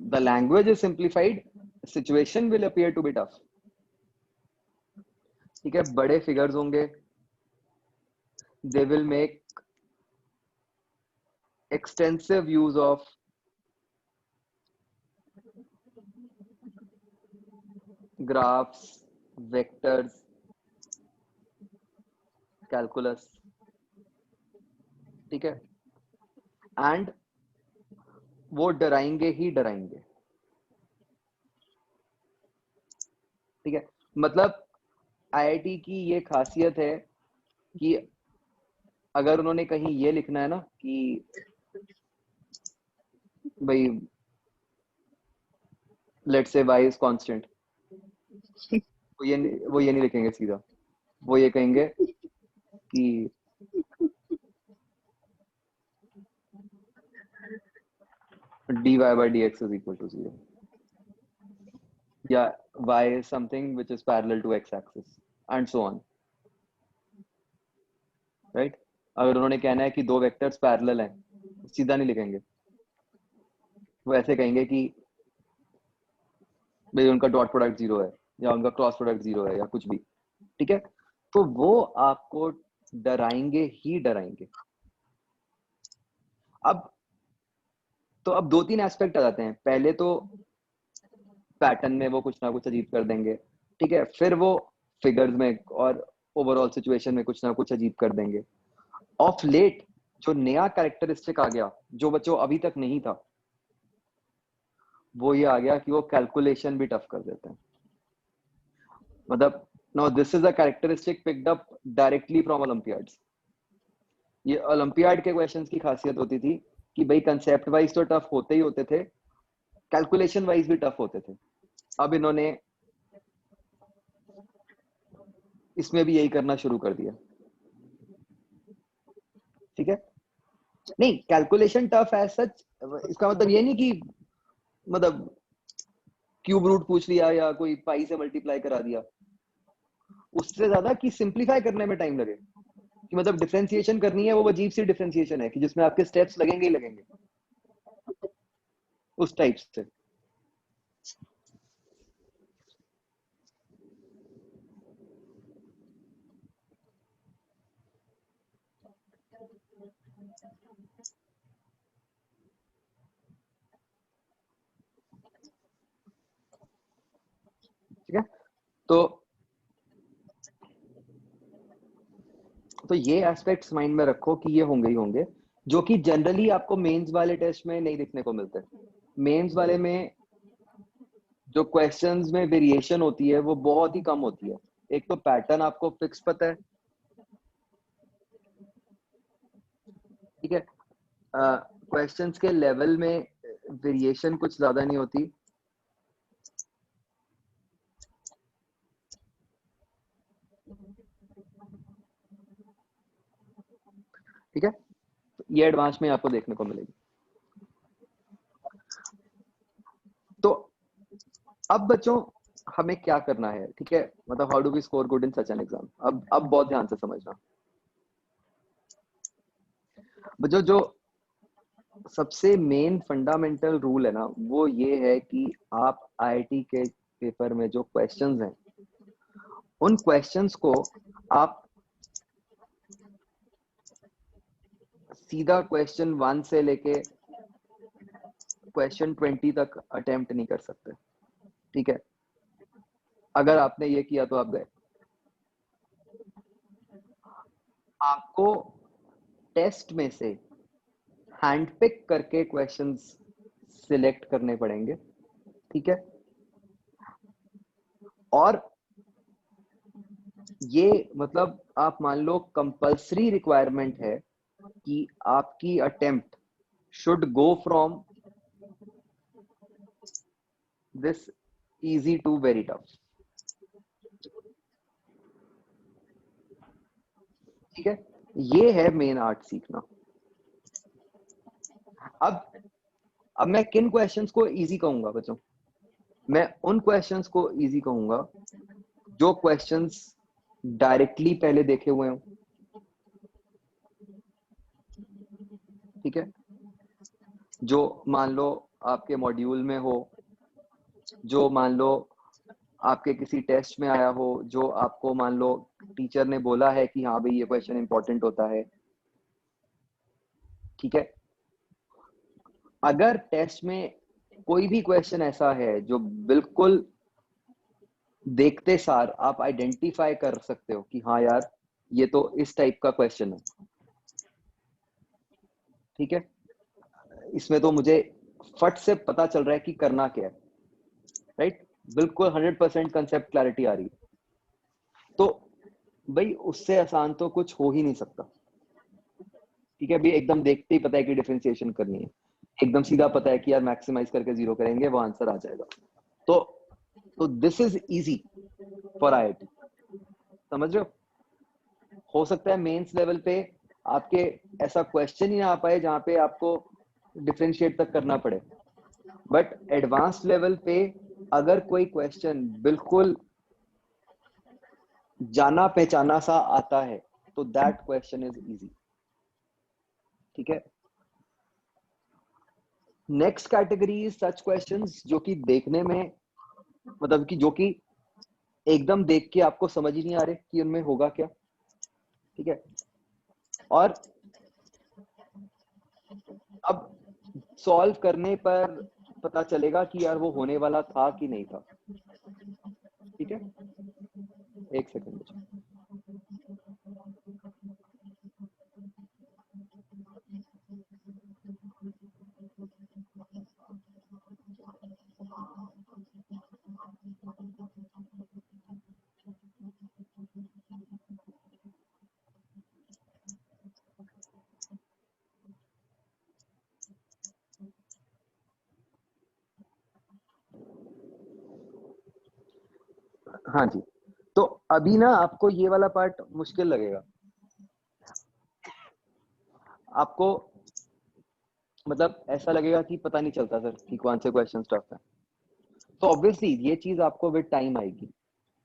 the language is simplified, situation will appear to be tough, ठीक है। बड़े फिगर्स होंगे, they will make extensive use of graphs, vectors, calculus, ठीक है, एंड वो डराएंगे ही डराएंगे, ठीक है। मतलब आईआईटी की ये खासियत है कि अगर उन्होंने कहीं ये लिखना है ना कि भाई let's say y is constant, वो ये नहीं लिखेंगे सीधा, वो ये कहेंगे कि dy by dx is equal to 0, या y is something which is parallel to x axis and so on, right। अगर उन्होंने कहना है कि दो वेक्टर्स पैरेलल हैं, सीधा नहीं लिखेंगे, वो ऐसे कहेंगे कि भाई उनका डॉट प्रोडक्ट 0 है या उनका क्रॉस प्रोडक्ट 0 है या कुछ भी, ठीक है। तो वो आपको डराएंगे ही डराएंगे। अब तो अब 2-3 एस्पेक्ट आ जाते हैं। पहले तो पैटर्न में वो कुछ ना कुछ अजीब कर देंगे, ठीक है, फिर वो फिगर्स में और ओवरऑल सिचुएशन में कुछ ना कुछ अजीब कर देंगे। ऑफ लेट जो नया कैरेक्टरिस्टिक आ गया जो बच्चों अभी तक नहीं था, वो ये आ गया कि वो कैलकुलेशन भी टफ कर देते हैं। मतलब now this is a characteristic picked up directly from Olympiads. ये ओलंपियाड के क्वेश्चंस की खासियत होती थी कि भाई कंसेप्ट वाइज तो टफ होते ही होते थे, कैलकुलेशन वाइज भी टफ होते थे। अब इन्होंने इसमें भी यही करना शुरू कर दिया, ठीक है। नहीं, कैलकुलेशन टफ है सच, इसका मतलब ये नहीं कि मतलब क्यूब रूट पूछ लिया या कोई पाई से मल्टीप्लाई करा दिया, उससे ज्यादा कि सिंप्लीफाई करने में टाइम लगे, कि मतलब डिफरेंशिएशन करनी है, वो अजीब सी डिफरेंशिएशन है कि जिसमें आपके स्टेप्स लगेंगे ही लगेंगे, उस टाइप से। ठीक है, तो ये एस्पेक्ट्स माइंड में रखो कि ये होंगे ही होंगे, जो कि जनरली आपको मेंस वाले टेस्ट में नहीं दिखने को मिलते। मेंस वाले में जो क्वेश्चंस में वेरिएशन होती है वो बहुत ही कम होती है। एक तो पैटर्न आपको फिक्स पता है, ठीक है, क्वेश्चंस के लेवल में वेरिएशन कुछ ज्यादा नहीं होती, ठीक है, ये एडवांस में आपको देखने को मिलेगी। तो अब बच्चों हमें क्या करना है, ठीक है, मतलब how do we score good in such an exam. अब बहुत ध्यान से समझना बच्चों, जो सबसे मेन फंडामेंटल रूल है ना, वो ये है कि आप आईआईटी के पेपर में जो क्वेश्चंस हैं, उन क्वेश्चंस को आप सीधा क्वेश्चन 1 से लेके क्वेश्चन 20 तक अटेम्प्ट नहीं कर सकते, ठीक है। अगर आपने ये किया तो आप गए। आपको टेस्ट में से हैंडपिक करके क्वेश्चंस सिलेक्ट करने पड़ेंगे, ठीक है। और ये मतलब आप मान लो कंपल्सरी रिक्वायरमेंट है कि आपकी attempt should go from this easy to very tough, ठीक है। ये है मेन आर्ट सीखना। अब मैं किन क्वेश्चंस को इजी कहूंगा बच्चों? मैं उन क्वेश्चंस को इजी कहूंगा जो क्वेश्चंस डायरेक्टली पहले देखे हुए हों, ठीक है, जो मान लो आपके मॉड्यूल में हो, जो मान लो आपके किसी टेस्ट में आया हो, जो आपको मान लो टीचर ने बोला है कि हाँ भाई ये क्वेश्चन इंपॉर्टेंट होता है, ठीक है। अगर टेस्ट में कोई भी क्वेश्चन ऐसा है जो बिल्कुल देखते सार आप आइडेंटिफाई कर सकते हो कि हाँ यार ये तो इस टाइप का क्वेश्चन है, ठीक है, इसमें तो मुझे फट से पता चल रहा है कि करना क्या है, राइट, बिल्कुल 100% कंसेप्ट क्लैरिटी आ रही है, तो भाई उससे आसान तो कुछ हो ही नहीं सकता, ठीक है। अभी एकदम देखते ही पता है कि डिफरेंशिएशन करनी है, एकदम सीधा पता है कि यार मैक्सिमाइज करके 0 करेंगे वो आंसर आ जाएगा, तो this is easy for IIT, समझ रहे हो सकता है मेंस लेवल पे आपके ऐसा क्वेश्चन ही ना आ पाए जहां पे आपको डिफरेंशिएट तक करना पड़े, बट एडवांस लेवल पे अगर कोई क्वेश्चन बिल्कुल जाना पहचाना सा आता है तो दैट क्वेश्चन इज इजी, ठीक है। Next category is such questions जो कि देखने में मतलब कि जो कि एकदम देख के आपको समझ ही नहीं आ रहे कि उनमें होगा क्या, ठीक है। और अब सॉल्व करने पर पता चलेगा कि यार वो होने वाला था कि नहीं था। ठीक है, एक सेकंड। हाँ जी, तो अभी ना आपको ये वाला पार्ट मुश्किल लगेगा। आपको मतलब ऐसा लगेगा कि पता नहीं चलता सर कि कौन से क्वेश्चन टफ है। तो ऑब्वियसली ये चीज आपको विद टाइम आएगी।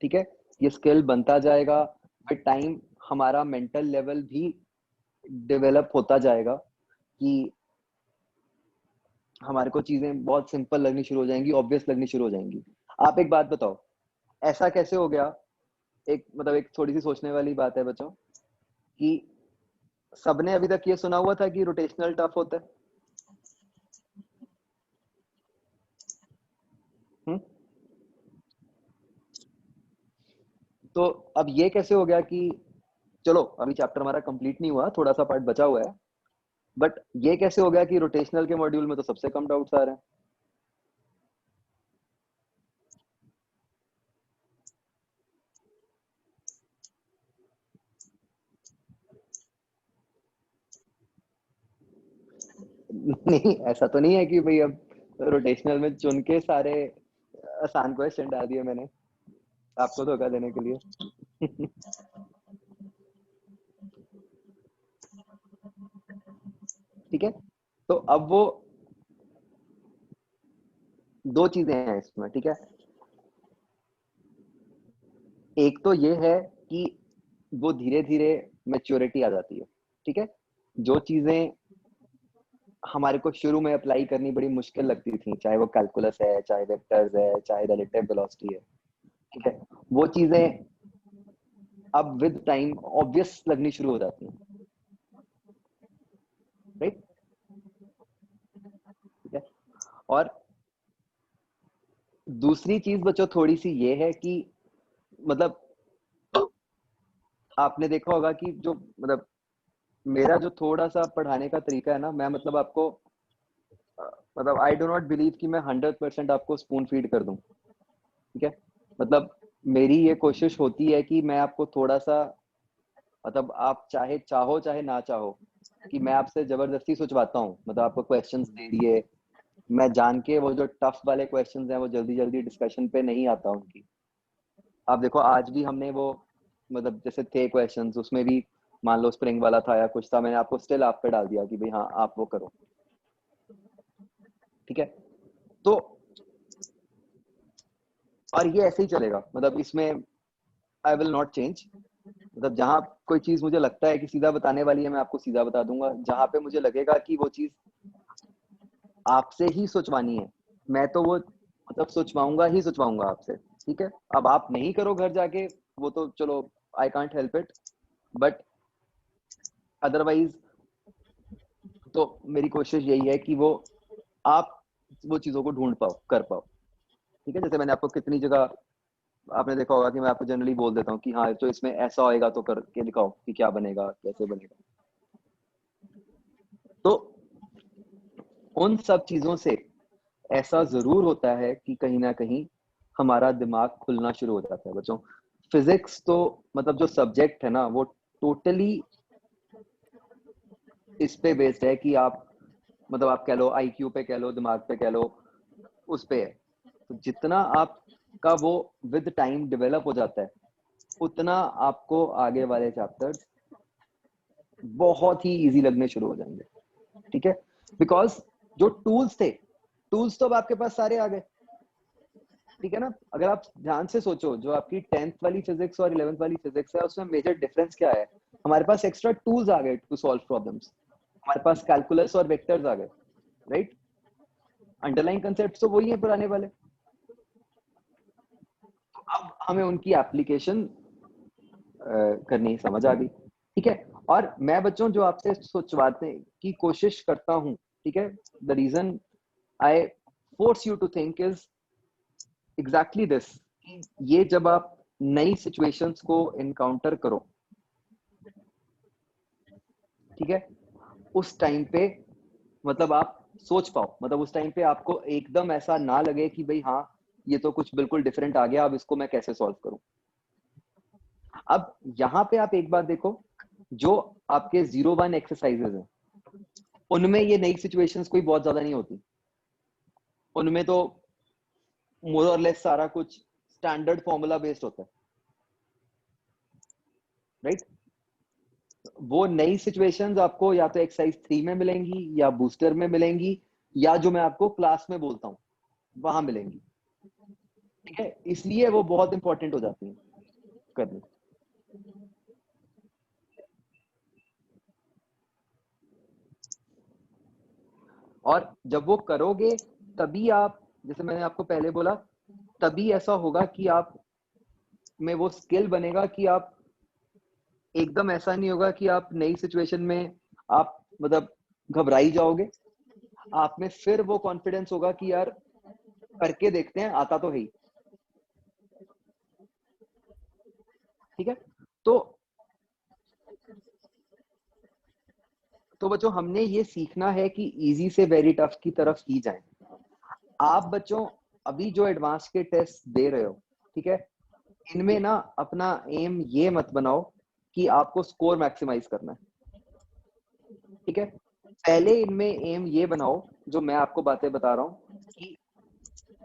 ठीक है, ये स्किल बनता जाएगा विद टाइम। हमारा मेंटल लेवल भी डेवलप होता जाएगा कि हमारे को चीजें बहुत सिंपल लगनी शुरू हो जाएंगी, ऑब्वियस लगनी शुरू हो जाएंगी। आप एक बात बताओ, ऐसा कैसे हो गया? एक मतलब एक थोड़ी सी सोचने वाली बात है बच्चों कि सबने अभी तक ये सुना हुआ था कि रोटेशनल टफ होता है। तो अब ये कैसे हो गया कि चलो अभी चैप्टर हमारा कंप्लीट नहीं हुआ, थोड़ा सा पार्ट बचा हुआ है, बट ये कैसे हो गया कि रोटेशनल के मॉड्यूल में तो सबसे कम डाउट्स आ रहे हैं? नहीं, ऐसा तो नहीं है कि भाई अब रोटेशनल में चुन के सारे आसान क्वेश्चन डाल दिए मैंने आपको धोखा देने के लिए। ठीक है, तो अब वो दो चीजें हैं इसमें। ठीक है, एक तो ये है कि वो धीरे धीरे मैच्योरिटी आ जाती है। ठीक है, जो चीजें हमारे को शुरू में अप्लाई करनी बड़ी मुश्किल लगती थी, चाहे वो कैलकुलस है, चाहे वेक्टर्स है, चाहे रिलेटिव वेलोसिटी है, ठीक है, वो चीजें अब विद टाइम ऑब्वियस लगनी शुरू हो जाती हैं। राइट? ठीक है, और दूसरी चीज बच्चों थोड़ी सी ये है कि मतलब आपने देखा होगा कि जो मतलब मेरा जो थोड़ा सा पढ़ाने का तरीका है ना, मैं मतलब आपको मतलब आई डो नॉट बिलीव कि मैं 100% आपको स्पून फीड कर दूं। ठीक है, मतलब मेरी ये कोशिश होती है कि मैं आपको थोड़ा सा मतलब आप चाहे चाहो चाहे ना चाहो कि मैं आपसे जबरदस्ती सोचवाता हूँ। मतलब आपको क्वेश्चंस दे दिए, मैं जान के वो जो टफ वाले क्वेश्चंस हैं वो जल्दी जल्दी डिस्कशन पे नहीं आता उनकी। आप देखो आज भी हमने वो मतलब जैसे थे क्वेश्चंस, उसमें भी मान लो स्प्रिंग वाला था या कुछ था, मैंने आपको स्टिल आप पे डाल दिया कि भाई हाँ आप वो करो। ठीक है, तो और ये ऐसे ही चलेगा, मतलब इसमें आई विल नॉट चेंज। मतलब जहां कोई चीज मुझे लगता है कि सीधा बताने वाली है, मैं आपको सीधा बता दूंगा। जहां पे मुझे लगेगा कि वो चीज आपसे ही सोचवानी है, मैं तो वो मतलब सोचवाऊंगा ही सोचवाऊंगा आपसे। ठीक है, अब आप नहीं करो घर जाके, वो तो चलो I can't help it, but otherwise तो मेरी कोशिश यही है कि वो आप वो चीजों को ढूंढ पाओ, कर पाओ। ठीक है, जैसे मैंने आपको कितनी जगह आपने देखा होगा कि मैं आपको जनरली बोल देता हूँ कि हाँ तो इसमें ऐसा होएगा तो करके दिखाओ कि क्या बनेगा, कैसे बनेगा। तो उन सब चीजों से ऐसा जरूर होता है कि कहीं ना कहीं हमारा दिमाग खुलना शुरू हो जाता है बच्चों। फिजिक्स तो मतलब जो सब्जेक्ट है ना वो टोटली इस पे बेस्ड है कि आप मतलब आप कह लो आईक्यू पे कह लो, दिमाग पे कह लो, उस पे है। तो जितना आपका वो विद टाइम डेवलप हो जाता है, उतना आपको आगे वाले चैप्टर्स बहुत ही इजी लगने शुरू हो जाएंगे। ठीक है, बिकॉज जो टूल्स थे, टूल्स तो अब आपके पास सारे आ गए। ठीक है ना, अगर आप ध्यान से सोचो, जो आपकी 10th वाली फिजिक्स और 11th वाली फिजिक्स है उसमें मेजर डिफरेंस क्या है? हमारे पास एक्स्ट्रा टूल्स आ गए टू सॉल्व प्रॉब्लम्स। हमारे पास कैलकुलस और वेक्टर्स आ गए। राइट? अंडरलाइन कंसेप्ट तो वही है पुराने वाले। अब हमें उनकी एप्लीकेशन करनी समझ आ गई। ठीक है, और मैं बच्चों जो आपसे सोचवाने की कोशिश करता हूँ, ठीक है, the reason I force you to think is exactly this, ये जब आप नई सिचुएशंस को एनकाउंटर करो, ठीक है, उस टाइम पे मतलब आप सोच पाओ, मतलब उस टाइम पे आपको एकदम ऐसा ना लगे कि भाई हाँ ये तो कुछ बिल्कुल डिफरेंट आ गया, अब इसको मैं कैसे सॉल्व करूं। अब यहाँ पे आप एक बात देखो, जो आपके 0-1 एक्सरसाइजेज हैं उनमें ये नई सिचुएशंस कोई बहुत ज्यादा नहीं होती, उनमें तो मोर और लेस सारा कुछ स्टैंडर्ड फॉर्मूला बेस्ड होता है, राइट। वो नई सिचुएशंस आपको या तो एक्सरसाइज 3 में मिलेंगी या बूस्टर में मिलेंगी या जो मैं आपको क्लास में बोलता हूँ वहां मिलेंगी, ठीक है, इसलिए वो बहुत इंपॉर्टेंट हो जाती है करनी। और जब वो करोगे तभी आप, जैसे मैंने आपको पहले बोला, तभी ऐसा होगा कि आप में वो स्किल बनेगा कि आप एकदम ऐसा नहीं होगा कि आप नई सिचुएशन में आप मतलब घबराई जाओगे, आप में फिर वो कॉन्फिडेंस होगा कि यार करके देखते हैं, आता तो है ही, ठीक है। तो बच्चों हमने ये सीखना है कि इजी से वेरी टफ की तरफ ही जाएं। आप बच्चों अभी जो एडवांस के टेस्ट दे रहे हो, ठीक है, इनमें ना अपना एम ये मत बनाओ कि आपको स्कोर मैक्सिमाइज करना है, ठीक है। पहले इनमें एम ये बनाओ, जो मैं आपको बातें बता रहा हूँ, कि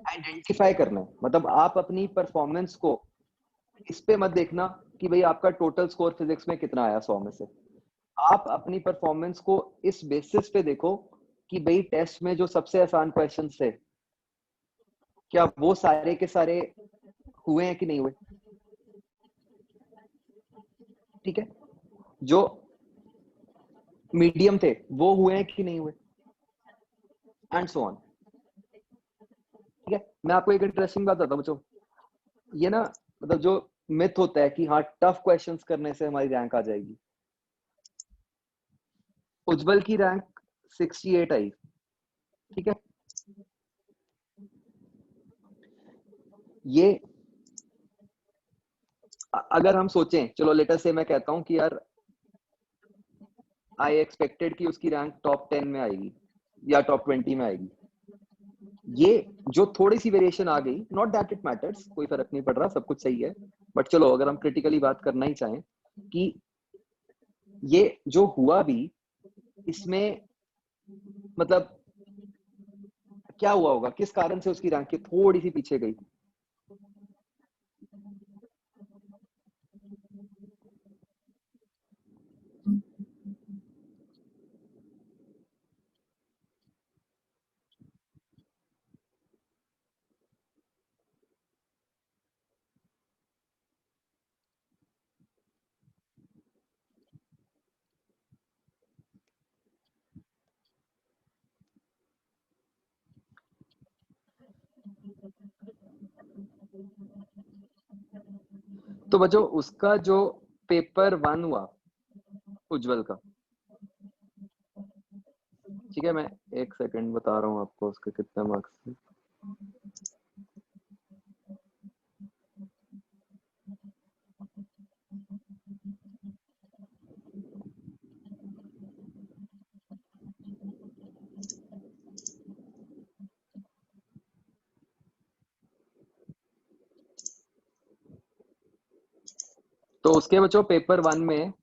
आइडेंटिफाई करना है, मतलब आप अपनी परफॉर्मेंस को इस पे मत देखना कि भाई आपका टोटल स्कोर फिजिक्स में कितना आया 100 में से। आप अपनी परफॉर्मेंस को इस बेसिस पे देखो कि भाई टेस्ट में जो सबसे आसान क्वेश्चन थे क्या वो सारे के सारे हुए हैं कि नहीं हुए, ठीक है, जो मीडियम थे वो हुए हैं कि नहीं हुए, एंड सो ऑन, ठीक है। मैं आपको एक इंटरेस्टिंग बात बताता हूं बच्चों, ये ना मतलब जो मिथ होता है कि हाँ टफ क्वेश्चंस करने से हमारी रैंक आ जाएगी, उज्जवल की रैंक 68 आई, ठीक है, ये अगर हम सोचें, चलो लेटर से मैं कहता हूं कि यार आई एक्सपेक्टेड कि उसकी रैंक टॉप 10 में आएगी या टॉप 20 में आएगी, ये जो थोड़ी सी वेरिएशन आ गई, नॉट दैट इट मैटर्स, कोई फर्क नहीं पड़ रहा, सब कुछ सही है, बट चलो अगर हम क्रिटिकली बात करना ही चाहें कि ये जो हुआ भी इसमें मतलब क्या हुआ होगा, किस कारण से उसकी रैंक थोड़ी सी पीछे गई। तो बच्चों उसका जो पेपर 1 हुआ उज्जवल का, ठीक है, मैं एक सेकंड बता रहा हूँ आपको उसके कितने मार्क्स थे। तो उसके बच्चों पेपर 1 में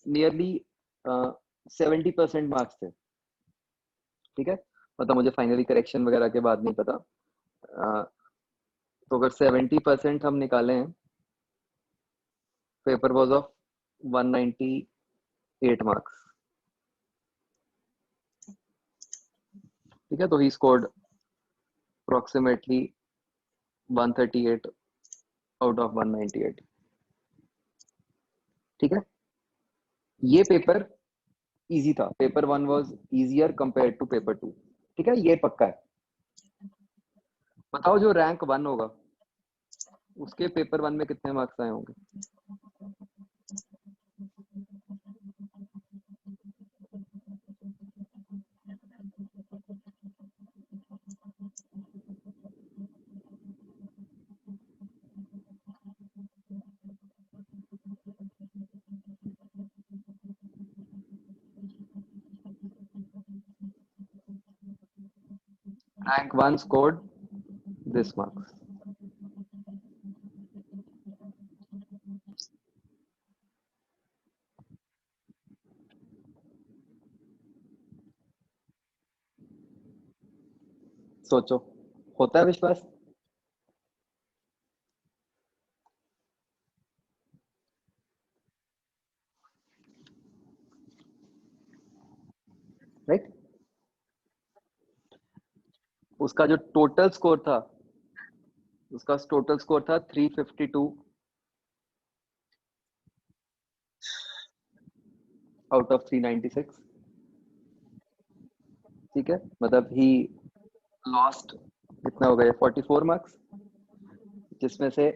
नियरली 70% मार्क्स थे, ठीक है, मतलब मुझे फाइनली करेक्शन वगैरह के बाद नहीं पता, तो अगर 70% हम निकालें, पेपर वाज ऑफ 198 मार्क्स, ठीक है, तो he scored approximately 138 out of 198, ठीक है। ये पेपर इजी था, paper 1 was easier compare to paper 2, ठीक है, ये पक्का है। बताओ जो रैंक 1 होगा उसके पेपर 1 में कितने मार्क्स आए होंगे। Rank 1 scored this marks. सोचो, होता है विश्वास? राइट? उसका जो टोटल स्कोर था, उसका टोटल स्कोर था 352 आउट ऑफ 396. ठीक है, मतलब ही लॉस्ट कितना हो गया, 44 मार्क्स, जिसमें से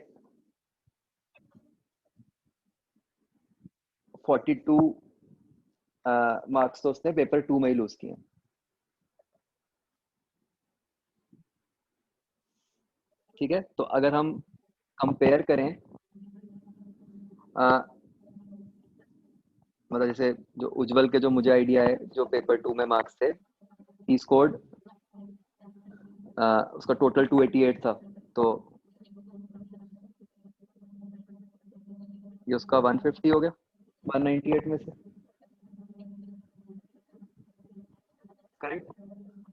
42 मार्क्स तो उसने पेपर 2 में ही लूज किए. ठीक है, तो अगर हम कंपेयर करें मतलब जैसे जो उज्जवल के जो मुझे आइडिया है, जो पेपर 2 में मार्क्स थे, ही स्कोर्ड उसका टोटल 288 था, तो ये उसका 150 हो गया 198 में से. करेक्ट.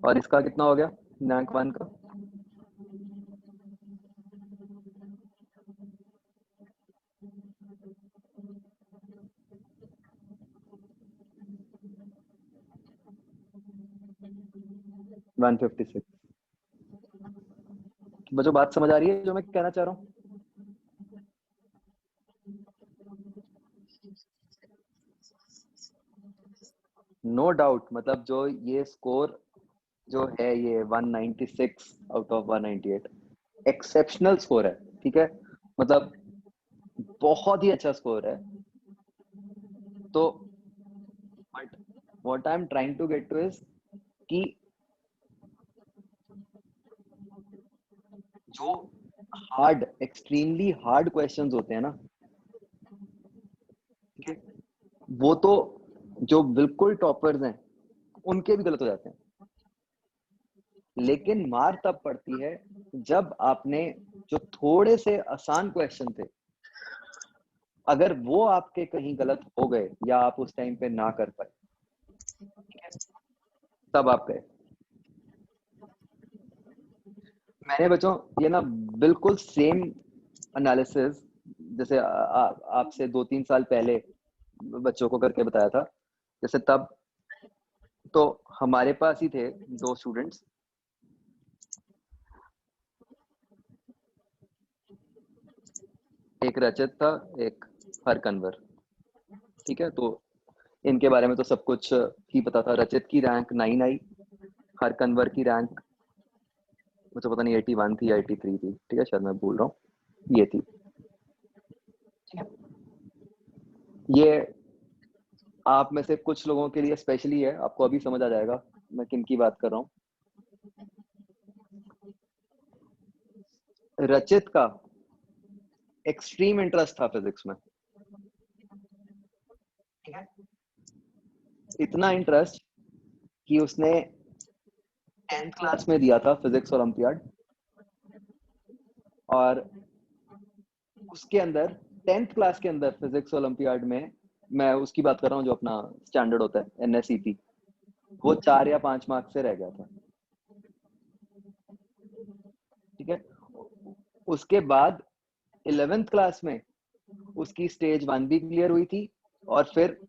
और इसका कितना हो गया रैंक 1 का? वन 156. जो बात समझ आ रही है जो मैं कहना चाह रहा हूँ? नो डाउट, मतलब जो ये स्कोर जो है ये 196 आउट ऑफ 198 एक्सेप्शनल स्कोर है. ठीक है, मतलब बहुत ही अच्छा स्कोर है. तो but what I am trying to get to is कि जो हार्ड, एक्सट्रीमली हार्ड क्वेश्चंस होते हैं ना, ठीक है, वो तो जो बिल्कुल टॉपर्स हैं उनके भी गलत हो जाते हैं. लेकिन मार तब पड़ती है जब आपने जो थोड़े से आसान क्वेश्चन थे, अगर वो आपके कहीं गलत हो गए या आप उस टाइम पे ना कर पाए, तब आप गए. मैंने बच्चों ये ना बिल्कुल सेम एनालिसिस जैसे आपसे 2-3 साल पहले बच्चों को करके बताया था. जैसे तब तो हमारे पास ही थे 2 स्टूडेंट्स, एक रचित था, एक हरकनवर. ठीक है, तो इनके बारे में तो सब कुछ ही पता था. रचित की रैंक 9 आई, हरकनवर की रैंक मुझे पता नहीं 81 थी या 83 थी. ठीक है, शायद मैं भूल रहा हूँ, ये थी. ये आप में से कुछ लोगों के लिए स्पेशली है, आपको अभी समझ आ जाएगा मैं किन की बात कर रहा हूँ. रचित का एक्सट्रीम इंटरेस्ट था फिजिक्स में. इतना इंटरेस्ट कि उसने 10th क्लास में दिया था फिजिक्स ओलंपियाड, और उसके अंदर 10th क्लास के अंदर फिजिक्स ओलंपियाड में, मैं उसकी बात कर रहा हूँ जो अपना स्टैंडर्ड होता है NSEP, वो 4 या 5 मार्क्स से रह गया था. ठीक है, उसके बाद 11th क्लास में उसकी स्टेज 1 भी क्लियर हुई थी और फिर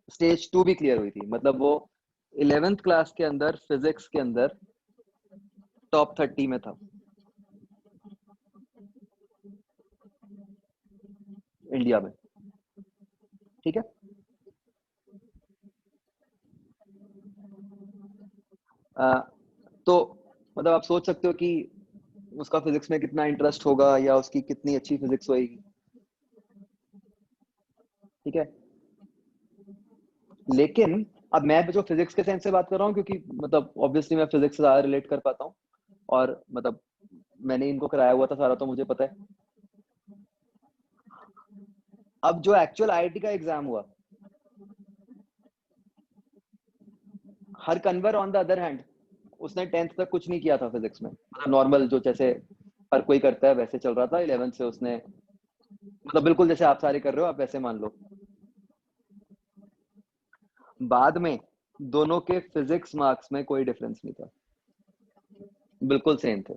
स्टेज 2 भी क्लियर हुई थी. मतलब वो 11th क्लास के अंदर फिजिक्स के अंदर टॉप 30 में था इंडिया में. ठीक है, तो मतलब आप सोच सकते हो कि उसका फिजिक्स में कितना इंटरेस्ट होगा या उसकी कितनी अच्छी फिजिक्स होगी. ठीक है, लेकिन अब मैं जो फिजिक्स के सेंस से बात कर रहा हूँ, क्योंकि मतलब ऑब्वियसली मैं फिजिक्स से ज्यादा रिलेट कर पाता हूँ, और मतलब मैंने इनको कराया हुआ था सारा, तो मुझे पता है. अब जो एक्चुअल IIT का एग्जाम हुआ, हर कन्वर ऑन द अदर हैंड उसने 10th तक कुछ नहीं किया था फिजिक्स में, मतलब नॉर्मल जो जैसे हर कोई करता है वैसे चल रहा था। 11th से उसने मतलब बिल्कुल जैसे आप सारे कर रहे हो, आप वैसे मान लो। बाद में दोनों के फिजिक्स मार्क्स में कोई डिफरेंस नहीं था, बिल्कुल सेम थे।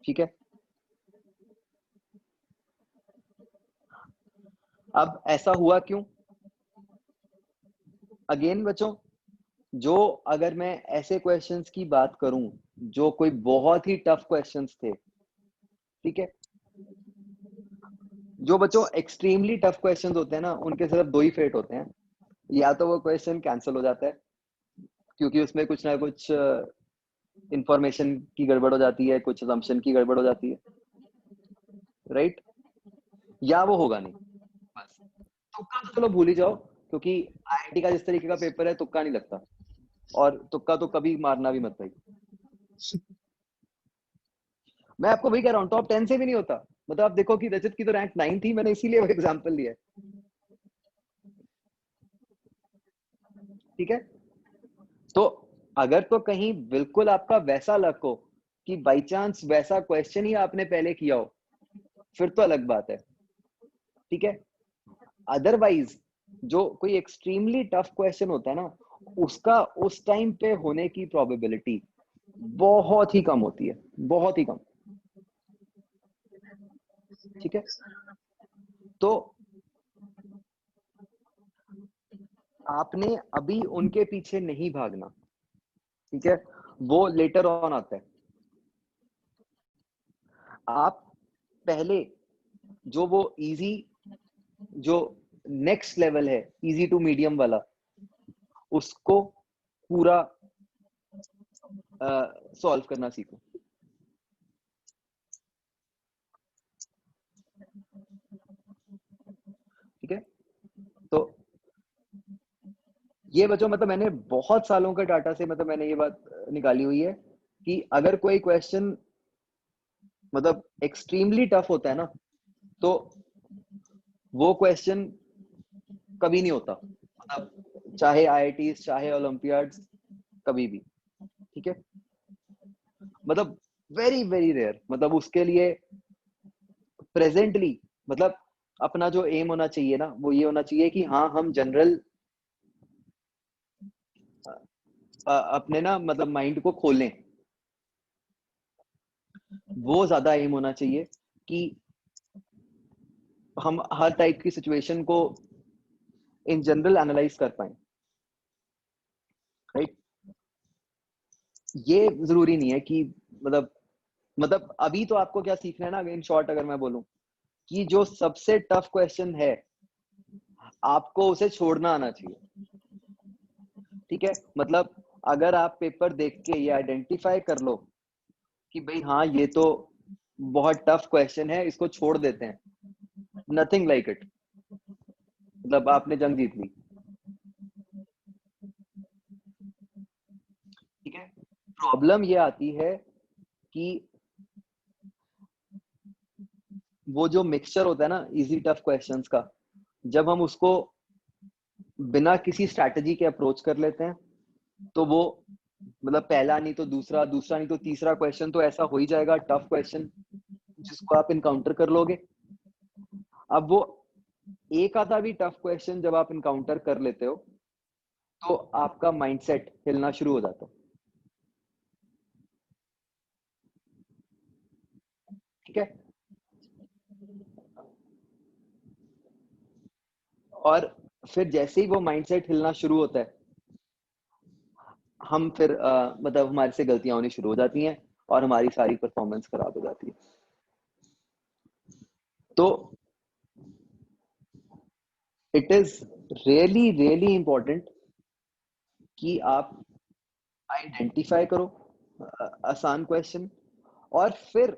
ठीक है, अब ऐसा हुआ क्यों? अगेन बच्चों, जो अगर मैं ऐसे क्वेश्चंस की बात करूं जो कोई बहुत ही टफ क्वेश्चंस थे, ठीक है, जो बच्चों एक्सट्रीमली टफ क्वेश्चंस होते हैं ना, उनके सिर्फ दो ही फेट होते हैं। या तो वो क्वेश्चन कैंसिल हो जाता है क्योंकि उसमें कुछ ना कुछ इंफॉर्मेशन की गड़बड़ हो जाती है, कुछ असम्पशन की गड़बड़ हो जाती है, राइट, या वो होगा नहीं। बस तुक्का तो चलो भूल ही जाओ, क्योंकि आईआईटी का जिस तरीके का पेपर है तुक्का नहीं लगता, और तुक्का तो कभी मारना भी मत भाई। मैं आपको वही कह रहा हूँ, टॉप 10 से भी नहीं होता। मतलब आप देखो कि रजत की तो रैंक 9 थी, मैंने इसीलिए वो एग्जांपल लिया है। ठीक है, तो अगर तो कहीं बिल्कुल आपका वैसा लक हो कि बाई चांस वैसा क्वेश्चन ही आपने पहले किया हो, फिर तो अलग बात है। ठीक है, अदरवाइज जो कोई एक्सट्रीमली टफ क्वेश्चन होता है ना, उसका उस टाइम पे होने की प्रोबेबिलिटी बहुत ही कम होती है, बहुत ही कम। ठीक है, तो आपने अभी उनके पीछे नहीं भागना। ठीक है, वो लेटर ऑन आता है। आप पहले जो वो इजी, जो नेक्स्ट लेवल है इजी टू मीडियम वाला, उसको पूरा सॉल्व करना सीखो। ठीक है, तो ये बच्चों मतलब मैंने बहुत सालों का डाटा से मतलब मैंने ये बात निकाली हुई है कि अगर कोई क्वेश्चन मतलब एक्सट्रीमली टफ होता है ना, तो वो क्वेश्चन कभी नहीं होता, मतलब चाहे आईआईटी चाहे ओलंपियाड्स, कभी भी। ठीक है, मतलब वेरी वेरी रेयर। मतलब उसके लिए प्रेजेंटली मतलब अपना जो एम होना चाहिए ना, वो ये होना चाहिए कि हाँ हम जनरल अपने ना मतलब माइंड को खोलें। वो ज्यादा एम होना चाहिए कि हम हर टाइप की सिचुएशन को इन जनरल एनालाइज कर पाए, राइट। ये जरूरी नहीं है कि मतलब अभी तो आपको क्या सीखना है ना, इन शॉर्ट अगर मैं बोलूं कि जो सबसे टफ क्वेश्चन है आपको उसे छोड़ना आना चाहिए। ठीक है, मतलब अगर आप पेपर देख के ये आइडेंटिफाई कर लो कि भाई हाँ ये तो बहुत टफ क्वेश्चन है, इसको छोड़ देते हैं, नथिंग लाइक इट, मतलब आपने जंग जीत ली। ठीक है, प्रॉब्लम ये आती है कि वो जो मिक्सचर होता है ना इजी टफ क्वेश्चंस का, जब हम उसको बिना किसी स्ट्रैटेजी के अप्रोच कर लेते हैं, तो वो मतलब पहला नहीं तो दूसरा, दूसरा नहीं तो तीसरा क्वेश्चन तो ऐसा हो ही जाएगा टफ क्वेश्चन जिसको आप इनकाउंटर कर लोगे। अब वो एक आधा भी टफ क्वेश्चन जब आप इनकाउंटर कर लेते हो, तो आपका माइंडसेट हिलना शुरू हो जाता है। ठीक है, और फिर जैसे ही वो माइंडसेट हिलना शुरू होता है, हम फिर मतलब हमारे से गलतियां होनी शुरू हो जाती हैं और हमारी सारी परफॉर्मेंस खराब हो जाती है। तो it is really really important कि आप आइडेंटिफाई करो आसान क्वेश्चन, और फिर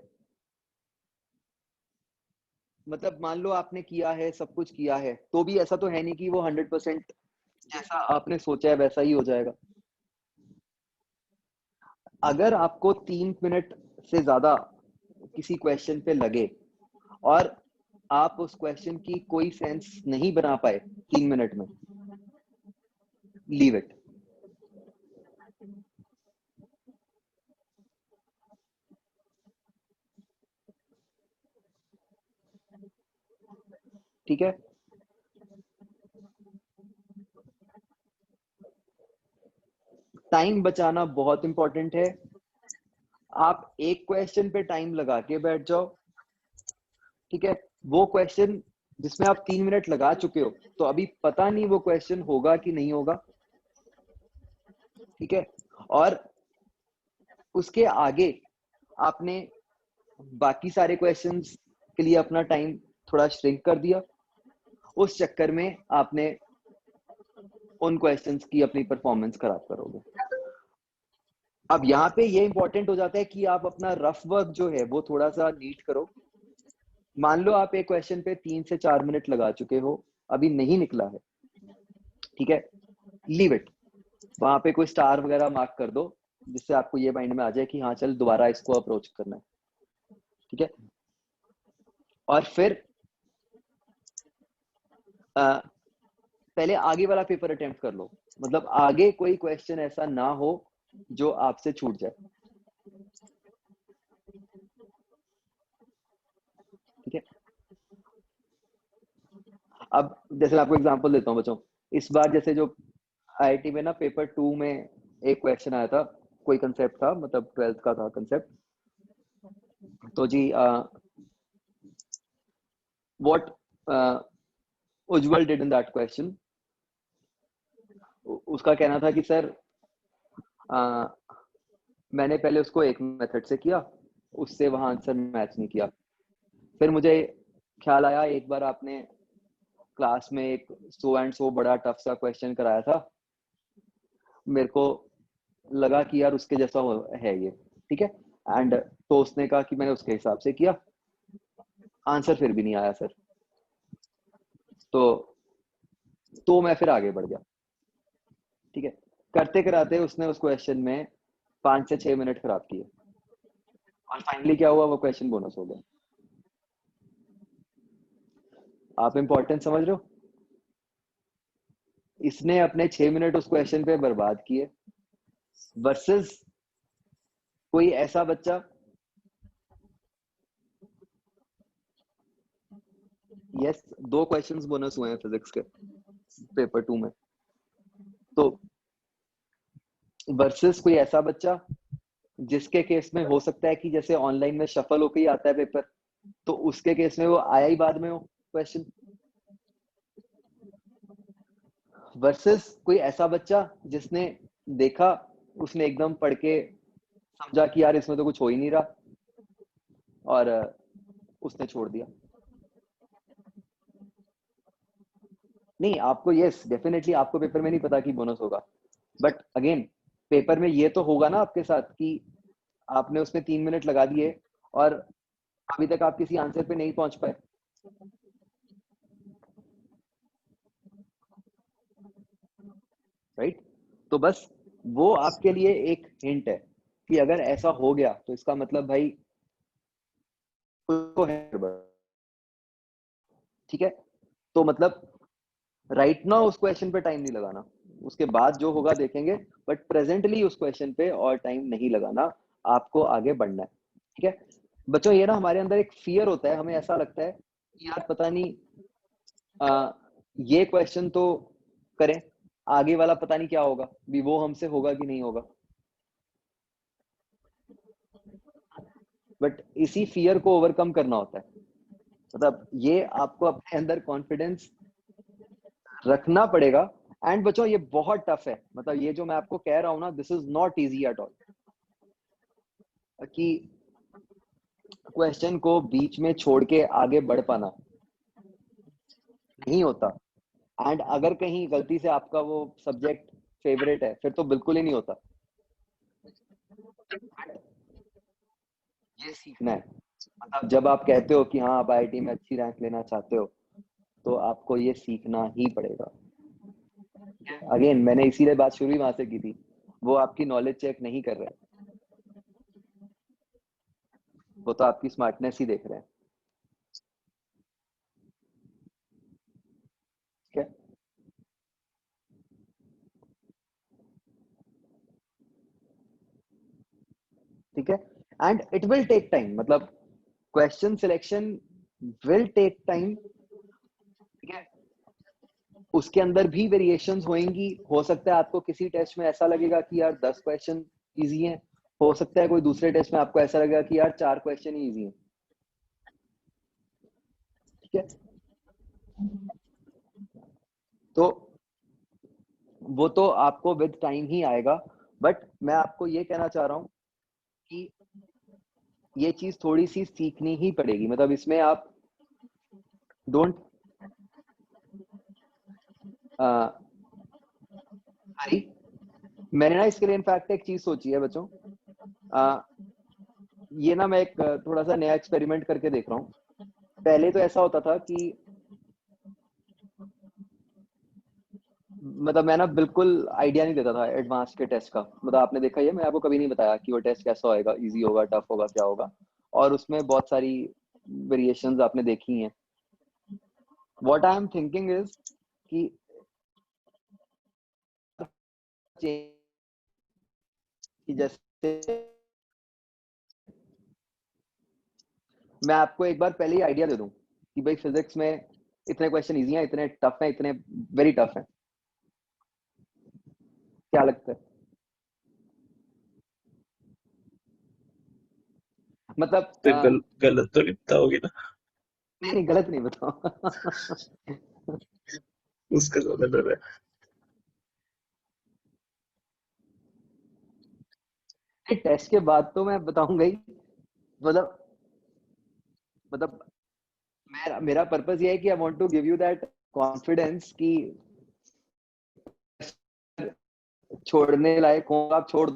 मतलब मान लो आपने किया है, सब कुछ किया है, तो भी ऐसा तो है नहीं कि वो 100% जैसा आपने सोचा है वैसा ही हो जाएगा। अगर आपको 3 मिनट से ज्यादा किसी क्वेश्चन पे लगे और आप उस क्वेश्चन की कोई सेंस नहीं बना पाए 3 मिनट में, लीव इट, ठीक है, टाइम बचाना बहुत इंपॉर्टेंट है। आप एक क्वेश्चन पे टाइम लगा के बैठ जाओ, ठीक है, वो क्वेश्चन जिसमें आप 3 मिनट लगा चुके हो, तो अभी पता नहीं वो क्वेश्चन होगा कि नहीं होगा, ठीक है, और उसके आगे आपने बाकी सारे क्वेश्चंस के लिए अपना टाइम थोड़ा श्रिंक कर दिया, उस चक्कर में आपने उन क्वेश्चंस की अपनी परफॉर्मेंस खराब करोगे। अब यहाँ पे ये इंपॉर्टेंट हो जाता है कि आप अपना रफ वर्क जो है वो थोड़ा सा नीट करो। मान लो आप एक क्वेश्चन पे 3 से 4 मिनट लगा चुके हो, अभी नहीं निकला है, ठीक है, लीव इट, वहां पे कोई स्टार वगैरह मार्क कर दो, जिससे आपको ये माइंड में आ जाए कि हाँ चल दोबारा इसको अप्रोच करना है, ठीक है, और फिर पहले आगे वाला पेपर अटेम्प्ट कर लो, मतलब आगे कोई क्वेश्चन ऐसा ना हो जो आपसे छूट जाए, ठीक है। अब जैसे मैं आपको एग्जांपल देता हूँ बच्चों, इस बार जैसे जो आईआईटी में ना पेपर 2 में एक क्वेश्चन आया था, कोई कंसेप्ट था, मतलब 12th का था कंसेप्ट, तो जी what Ujjwal did in that question, उसका कहना था कि सर मैंने पहले उसको एक मेथड से किया, उससे वहां आंसर मैच नहीं किया, फिर मुझे ख्याल आया एक बार आपने क्लास में एक सो एंड सो बड़ा टफ सा क्वेश्चन कराया था, मेरे को लगा कि यार उसके जैसा है ये, ठीक है, एंड तो उसने कहा कि मैंने उसके हिसाब से किया, आंसर फिर भी नहीं आया सर, तो मैं फिर आगे बढ़ गया, ठीक है, करते कराते उसने उस क्वेश्चन में 5 से 6 मिनट खराब किए, और फाइनली क्या हुआ, वो क्वेश्चन बोनस हो गया। आप इंपॉर्टेंट समझ रहे हो, इसने अपने 6 मिनट उस क्वेश्चन पे बर्बाद किए, वर्सेस कोई ऐसा बच्चा, यस 2 क्वेश्चंस बोनस हुए हैं फिजिक्स के पेपर 2 में, तो वर्सेस कोई ऐसा बच्चा जिसके केस में हो सकता है कि जैसे ऑनलाइन में शफल होकर ही आता है पेपर, तो उसके केस में वो आया ही बाद में हो क्वेश्चन, वर्सेस कोई ऐसा बच्चा जिसने देखा, उसने एकदम पढ़ के समझा कि यार इसमें तो कुछ हो ही नहीं रहा, और उसने छोड़ दिया। नहीं, आपको यस डेफिनेटली आपको पेपर में नहीं पता कि बोनस होगा, बट अगेन पेपर में ये तो होगा ना आपके साथ कि आपने उसमें 3 मिनट लगा दिए और अभी तक आप किसी आंसर पे नहीं पहुंच पाए, राइट, तो बस वो आपके लिए एक हिंट है कि अगर ऐसा हो गया तो इसका मतलब भाई तो है गड़बड़, ठीक है, तो मतलब राइट ना उस क्वेश्चन पे टाइम नहीं लगाना, उसके बाद जो होगा देखेंगे, बट प्रेजेंटली उस क्वेश्चन पे और टाइम नहीं लगाना, आपको आगे बढ़ना है, ठीक है बच्चों। ये ना हमारे अंदर एक फियर होता है, हमें ऐसा लगता है कि यार पता नहीं ये क्वेश्चन तो करें, आगे वाला पता नहीं क्या होगा, भी वो हमसे होगा कि नहीं होगा, बट इसी फियर को ओवरकम करना होता है, मतलब ये आपको अपने अंदर कॉन्फिडेंस रखना पड़ेगा। एंड बच्चों ये बहुत टफ है, मतलब ये जो मैं आपको कह रहा हूँ ना, this is not easy at all, कि क्वेश्चन को बीच में छोड़ के आगे बढ़ पाना नहीं होता, एंड अगर कहीं गलती से आपका वो सब्जेक्ट फेवरेट है फिर तो बिल्कुल ही नहीं होता, ये सीखना है, मतलब जब आप कहते हो कि हाँ आप आईआईटी में अच्छी रैंक लेना चाहते हो, तो आपको ये सीखना ही पड़ेगा। अगेन मैंने इसीलिए बात शुरू ही वहां से की थी, वो आपकी नॉलेज चेक नहीं कर रहे हैं, वो तो आपकी स्मार्टनेस ही देख रहे हैं, ठीक है, ठीक है, and it will take time, मतलब question selection will take time, उसके अंदर भी वेरिएशंस होंगी। हो सकता है आपको किसी टेस्ट में ऐसा लगेगा कि यार 10 क्वेश्चन इजी हैं, हो सकता है कोई दूसरे टेस्ट में आपको ऐसा लगेगा कि यार 4 क्वेश्चन ही इजी हैं। ठीक है, तो वो तो आपको विद टाइम ही आएगा। बट मैं आपको ये कहना चाह रहा हूँ कि ये चीज थोड़ी सी सीखनी ही पड़ेगी। मतलब इसमें आप डोंट हरी। मैंने ना इसके लिए इनफैक्ट एक चीज सोची है बच्चों। ये ना मैं एक थोड़ा सा नया एक्सपेरिमेंट करके देख रहा हूँ। पहले तो ऐसा होता था कि मतलब मैं ना बिल्कुल आइडिया नहीं देता था एडवांस के टेस्ट का। मतलब आपने देखा ही है, मैं आपको कभी नहीं बताया कि वो टेस्ट कैसा होएगा, इजी होगा, टफ होगा, क्या होगा। और उसमें बहुत सारी वेरिएशंस आपने देखी हैं। What I am thinking is कि जैसे मैं आपको एक बार पहले ही आइडिया दे दूं कि भाई फिजिक्स में इतने क्वेश्चन इजी हैं, इतने टफ हैं, इतने वेरी टफ हैं। क्या लगता है? मतलब
तो गलत तो नहीं बताओगे ना?
नहीं नहीं, गलत नहीं बताओ।
उसका ज्यादा डर है।
टेस्ट के बाद तो मैं बताऊंगा ही। मतलब मतलब मेरा पर्पस ये है कि I want to give you that confidence कि छोड़ने लायक हो आप छोड़।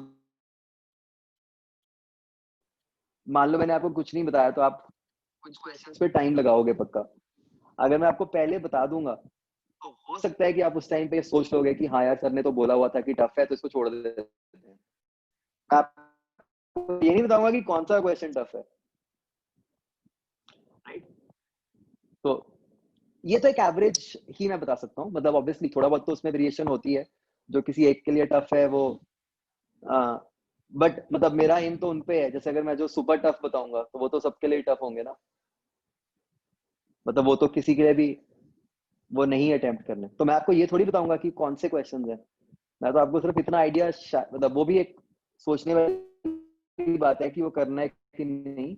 मान लो मैंने आपको कुछ नहीं बताया तो आप कुछ क्वेश्चंस पे टाइम लगाओगे पक्का। अगर मैं आपको पहले बता दूंगा तो हो सकता है कि आप उस टाइम पे सोच लोगे कि हाँ यार सर ने तो बोला हुआ था कि टफ है तो इसको छोड़ देते हैं। मैं आपको ये नहीं बताऊंगा कि कौन सा क्वेश्चन टफ है, राइट? तो ये तो एक एवरेज ही मैं बता सकता हूँ। मतलब ऑब्वियसली थोड़ा बहुत तो उसमें वेरिएशन होती है, जो किसी एक के लिए टफ है वो। बट मतलब मेरा एम तो उनपे है। जैसे अगर मैं जो सुपर टफ बताऊंगा तो वो तो सबके लिए टफ होंगे ना। मतलब वो तो किसी के लिए भी वो नहीं अटेम्प्ट करने। तो मैं आपको ये थोड़ी बताऊंगा कि कौन से क्वेश्चन हैं। मैं तो आपको सिर्फ इतना आइडिया, मतलब वो भी एक सोचने वाली बात है कि वो करना है कि नहीं।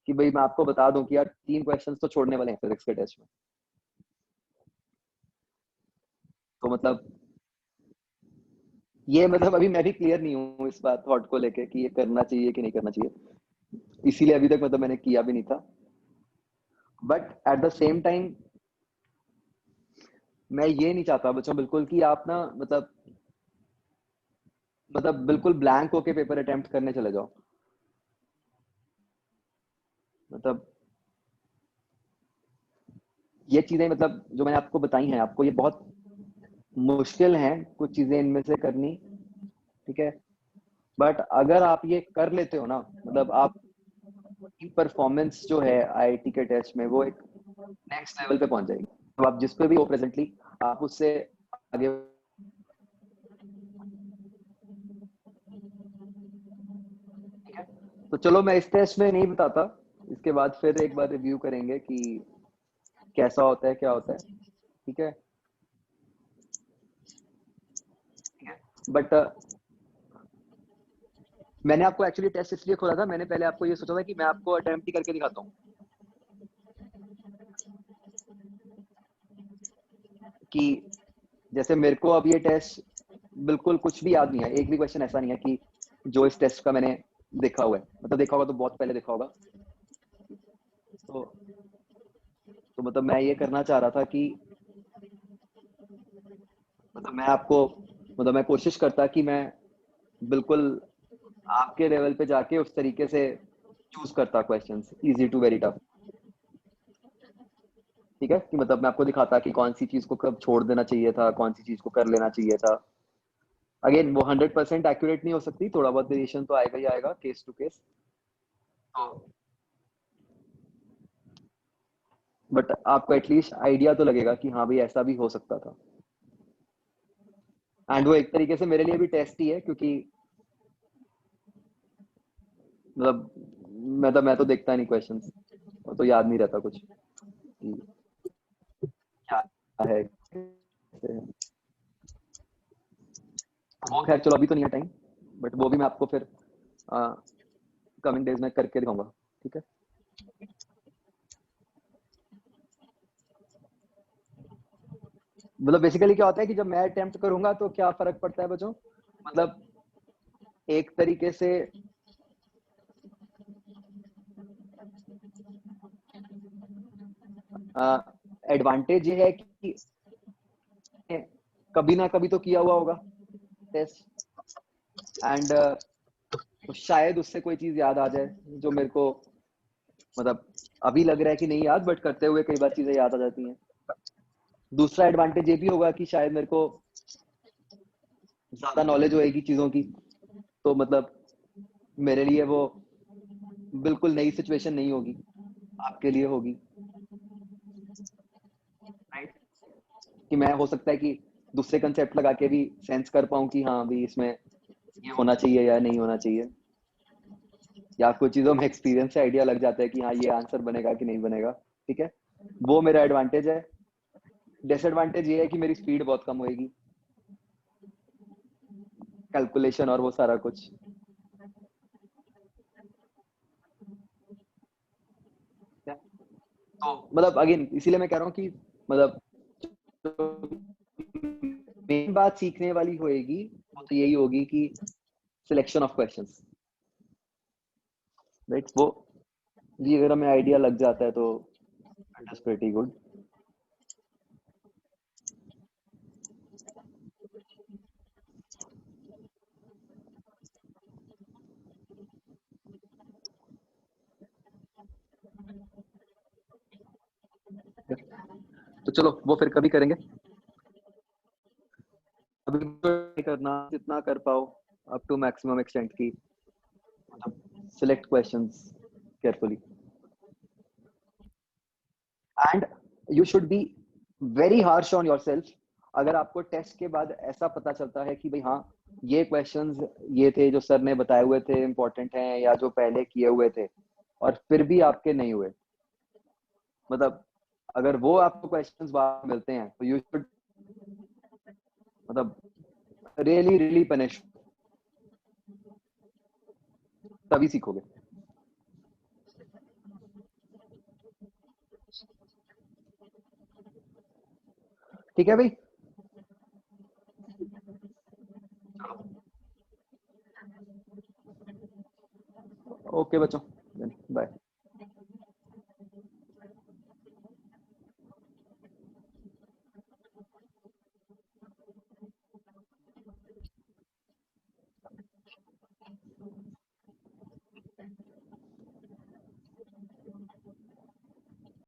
कि भाई मैं आपको बता दूं कि यार 3 क्वेश्चंस तो छोड़ने वाले हैं फिजिक्स के टेस्ट में। तो मतलब ये मतलब अभी मैं भी क्लियर नहीं हूँ इस बात थॉट को लेके कि ये करना चाहिए कि नहीं करना चाहिए। इसीलिए अभी तक मतलब मैंने किया भी नहीं था। But at the same time मैं ये नहीं चाहता बच्चों बिल्कुल कि आप ना मतलब बिल्कुल ब्लैंक होके पेपर अटेम्प्ट करने चले जाओ। मतलब ये चीजें मतलब जो मैंने आपको बताई हैं, आपको ये बहुत मुश्किल हैं कुछ चीजें इनमें से करनी। ठीक है, बट अगर आप ये कर लेते हो ना, मतलब आप की परफॉर्मेंस जो है आईआईटी के टेस्ट में वो एक नेक्स्ट लेवल पे पहुंच जाएगी। तो आप जिस पे भी हो प्रेजेंटली आप उससे आगे। ठीक है, तो चलो मैं इस टेस्ट में नहीं बताता। इसके बाद फिर एक बार रिव्यू करेंगे कि कैसा होता है, क्या होता है। ठीक है, बट मैंने आपको एक्चुअली टेस्ट इसलिए खोला था, मैंने पहले आपको ये सोचा था कि मैं आपको अटेम्प्ट ही करके दिखाता हूँ कि जैसे मेरे को अब ये टेस्ट बिल्कुल कुछ भी याद नहीं है। एक भी क्वेश्चन ऐसा नहीं है कि जो इस टेस्ट का मैंने देखा हुआ है। मतलब देखा होगा तो बहुत पहले देखा होगा। तो मतलब मैं ये करना चाह रहा था कि मतलब मैं आपको मतलब मैं कोशिश करता कि मैं बिल्कुल आपके लेवल पे जाके उस तरीके से चूज करता questions, easy to very tough. ठीक है, कि मतलब मैं आपको दिखाता कि कौन सी चीज को कब छोड़ देना चाहिए था, कौन सी चीज को कर लेना चाहिए था। अगेन वो 100% एक्यूरेट नहीं हो सकती, थोड़ा बहुत वेरिएशन तो आएगा ही आएगा केस टू केस। बट आपको एटलीस्ट आइडिया तो लगेगा कि हाँ भाई ऐसा भी हो सकता था। एंड वो एक तरीके से मेरे लिए भी टेस्ट ही है, क्योंकि मतलब मैं तो देखता नहीं क्वेश्चंस, तो याद नहीं रहता कुछ कि क्या है। वो खैर चलो अभी तो नहीं है टाइम, बट वो भी मैं आपको फिर कमिंग डेज में करके दिखाऊंगा, ठीक है। मतलब बेसिकली क्या होता है कि जब मैं अटेम्प्ट करूंगा तो क्या फर्क पड़ता है बच्चों, मतलब एक तरीके से एडवांटेज ये है कि कभी ना कभी तो किया हुआ होगा टेस्ट, एंड तो शायद उससे कोई चीज याद आ जाए जो मेरे को मतलब अभी लग रहा है कि नहीं याद, बट करते हुए कई बार चीजें याद आ जाती हैं। दूसरा एडवांटेज ये भी होगा कि शायद मेरे को ज्यादा नॉलेज होएगी चीजों की, तो मतलब मेरे लिए वो बिल्कुल नई सिचुएशन नहीं होगी, आपके लिए होगी, राइट। कि मैं हो सकता है कि दूसरे कंसेप्ट लगा के भी सेंस कर पाऊं कि हाँ भी इसमें ये होना चाहिए या नहीं होना चाहिए, या कुछ चीजों में एक्सपीरियंस से आइडिया लग जाता है कि हाँ ये आंसर बनेगा कि नहीं बनेगा, ठीक है। वो मेरा एडवांटेज है। डिसएडवांटेज ये है कि मेरी स्पीड बहुत कम होएगी, कैलकुलेशन और वो सारा कुछ। तो मतलब अगेन इसीलिए मैं कह रहा हूँ कि मतलब मेन बात सीखने वाली होएगी वो तो यही होगी कि सिलेक्शन ऑफ क्वेश्चंस, राइट। वो ये अगर हमें आइडिया लग जाता है तो इट इज प्रीटी गुड। तो चलो वो फिर कभी करेंगे, अभी तो करना जितना कर पाओ अप टू मैक्सिमम एक्सटेंट की, select questions carefully, and you should be very harsh on yourself. अगर आपको टेस्ट के बाद ऐसा पता चलता है कि भाई हाँ ये क्वेश्चंस ये थे जो सर ने बताए हुए थे इम्पोर्टेंट हैं या जो पहले किए हुए थे, और फिर भी आपके नहीं हुए, मतलब अगर वो आपको क्वेश्चंस बाद मिलते हैं तो यू शुड मतलब रियली रियली पनिश, तभी सीखोगे, ठीक है भाई। ओके बच्चों।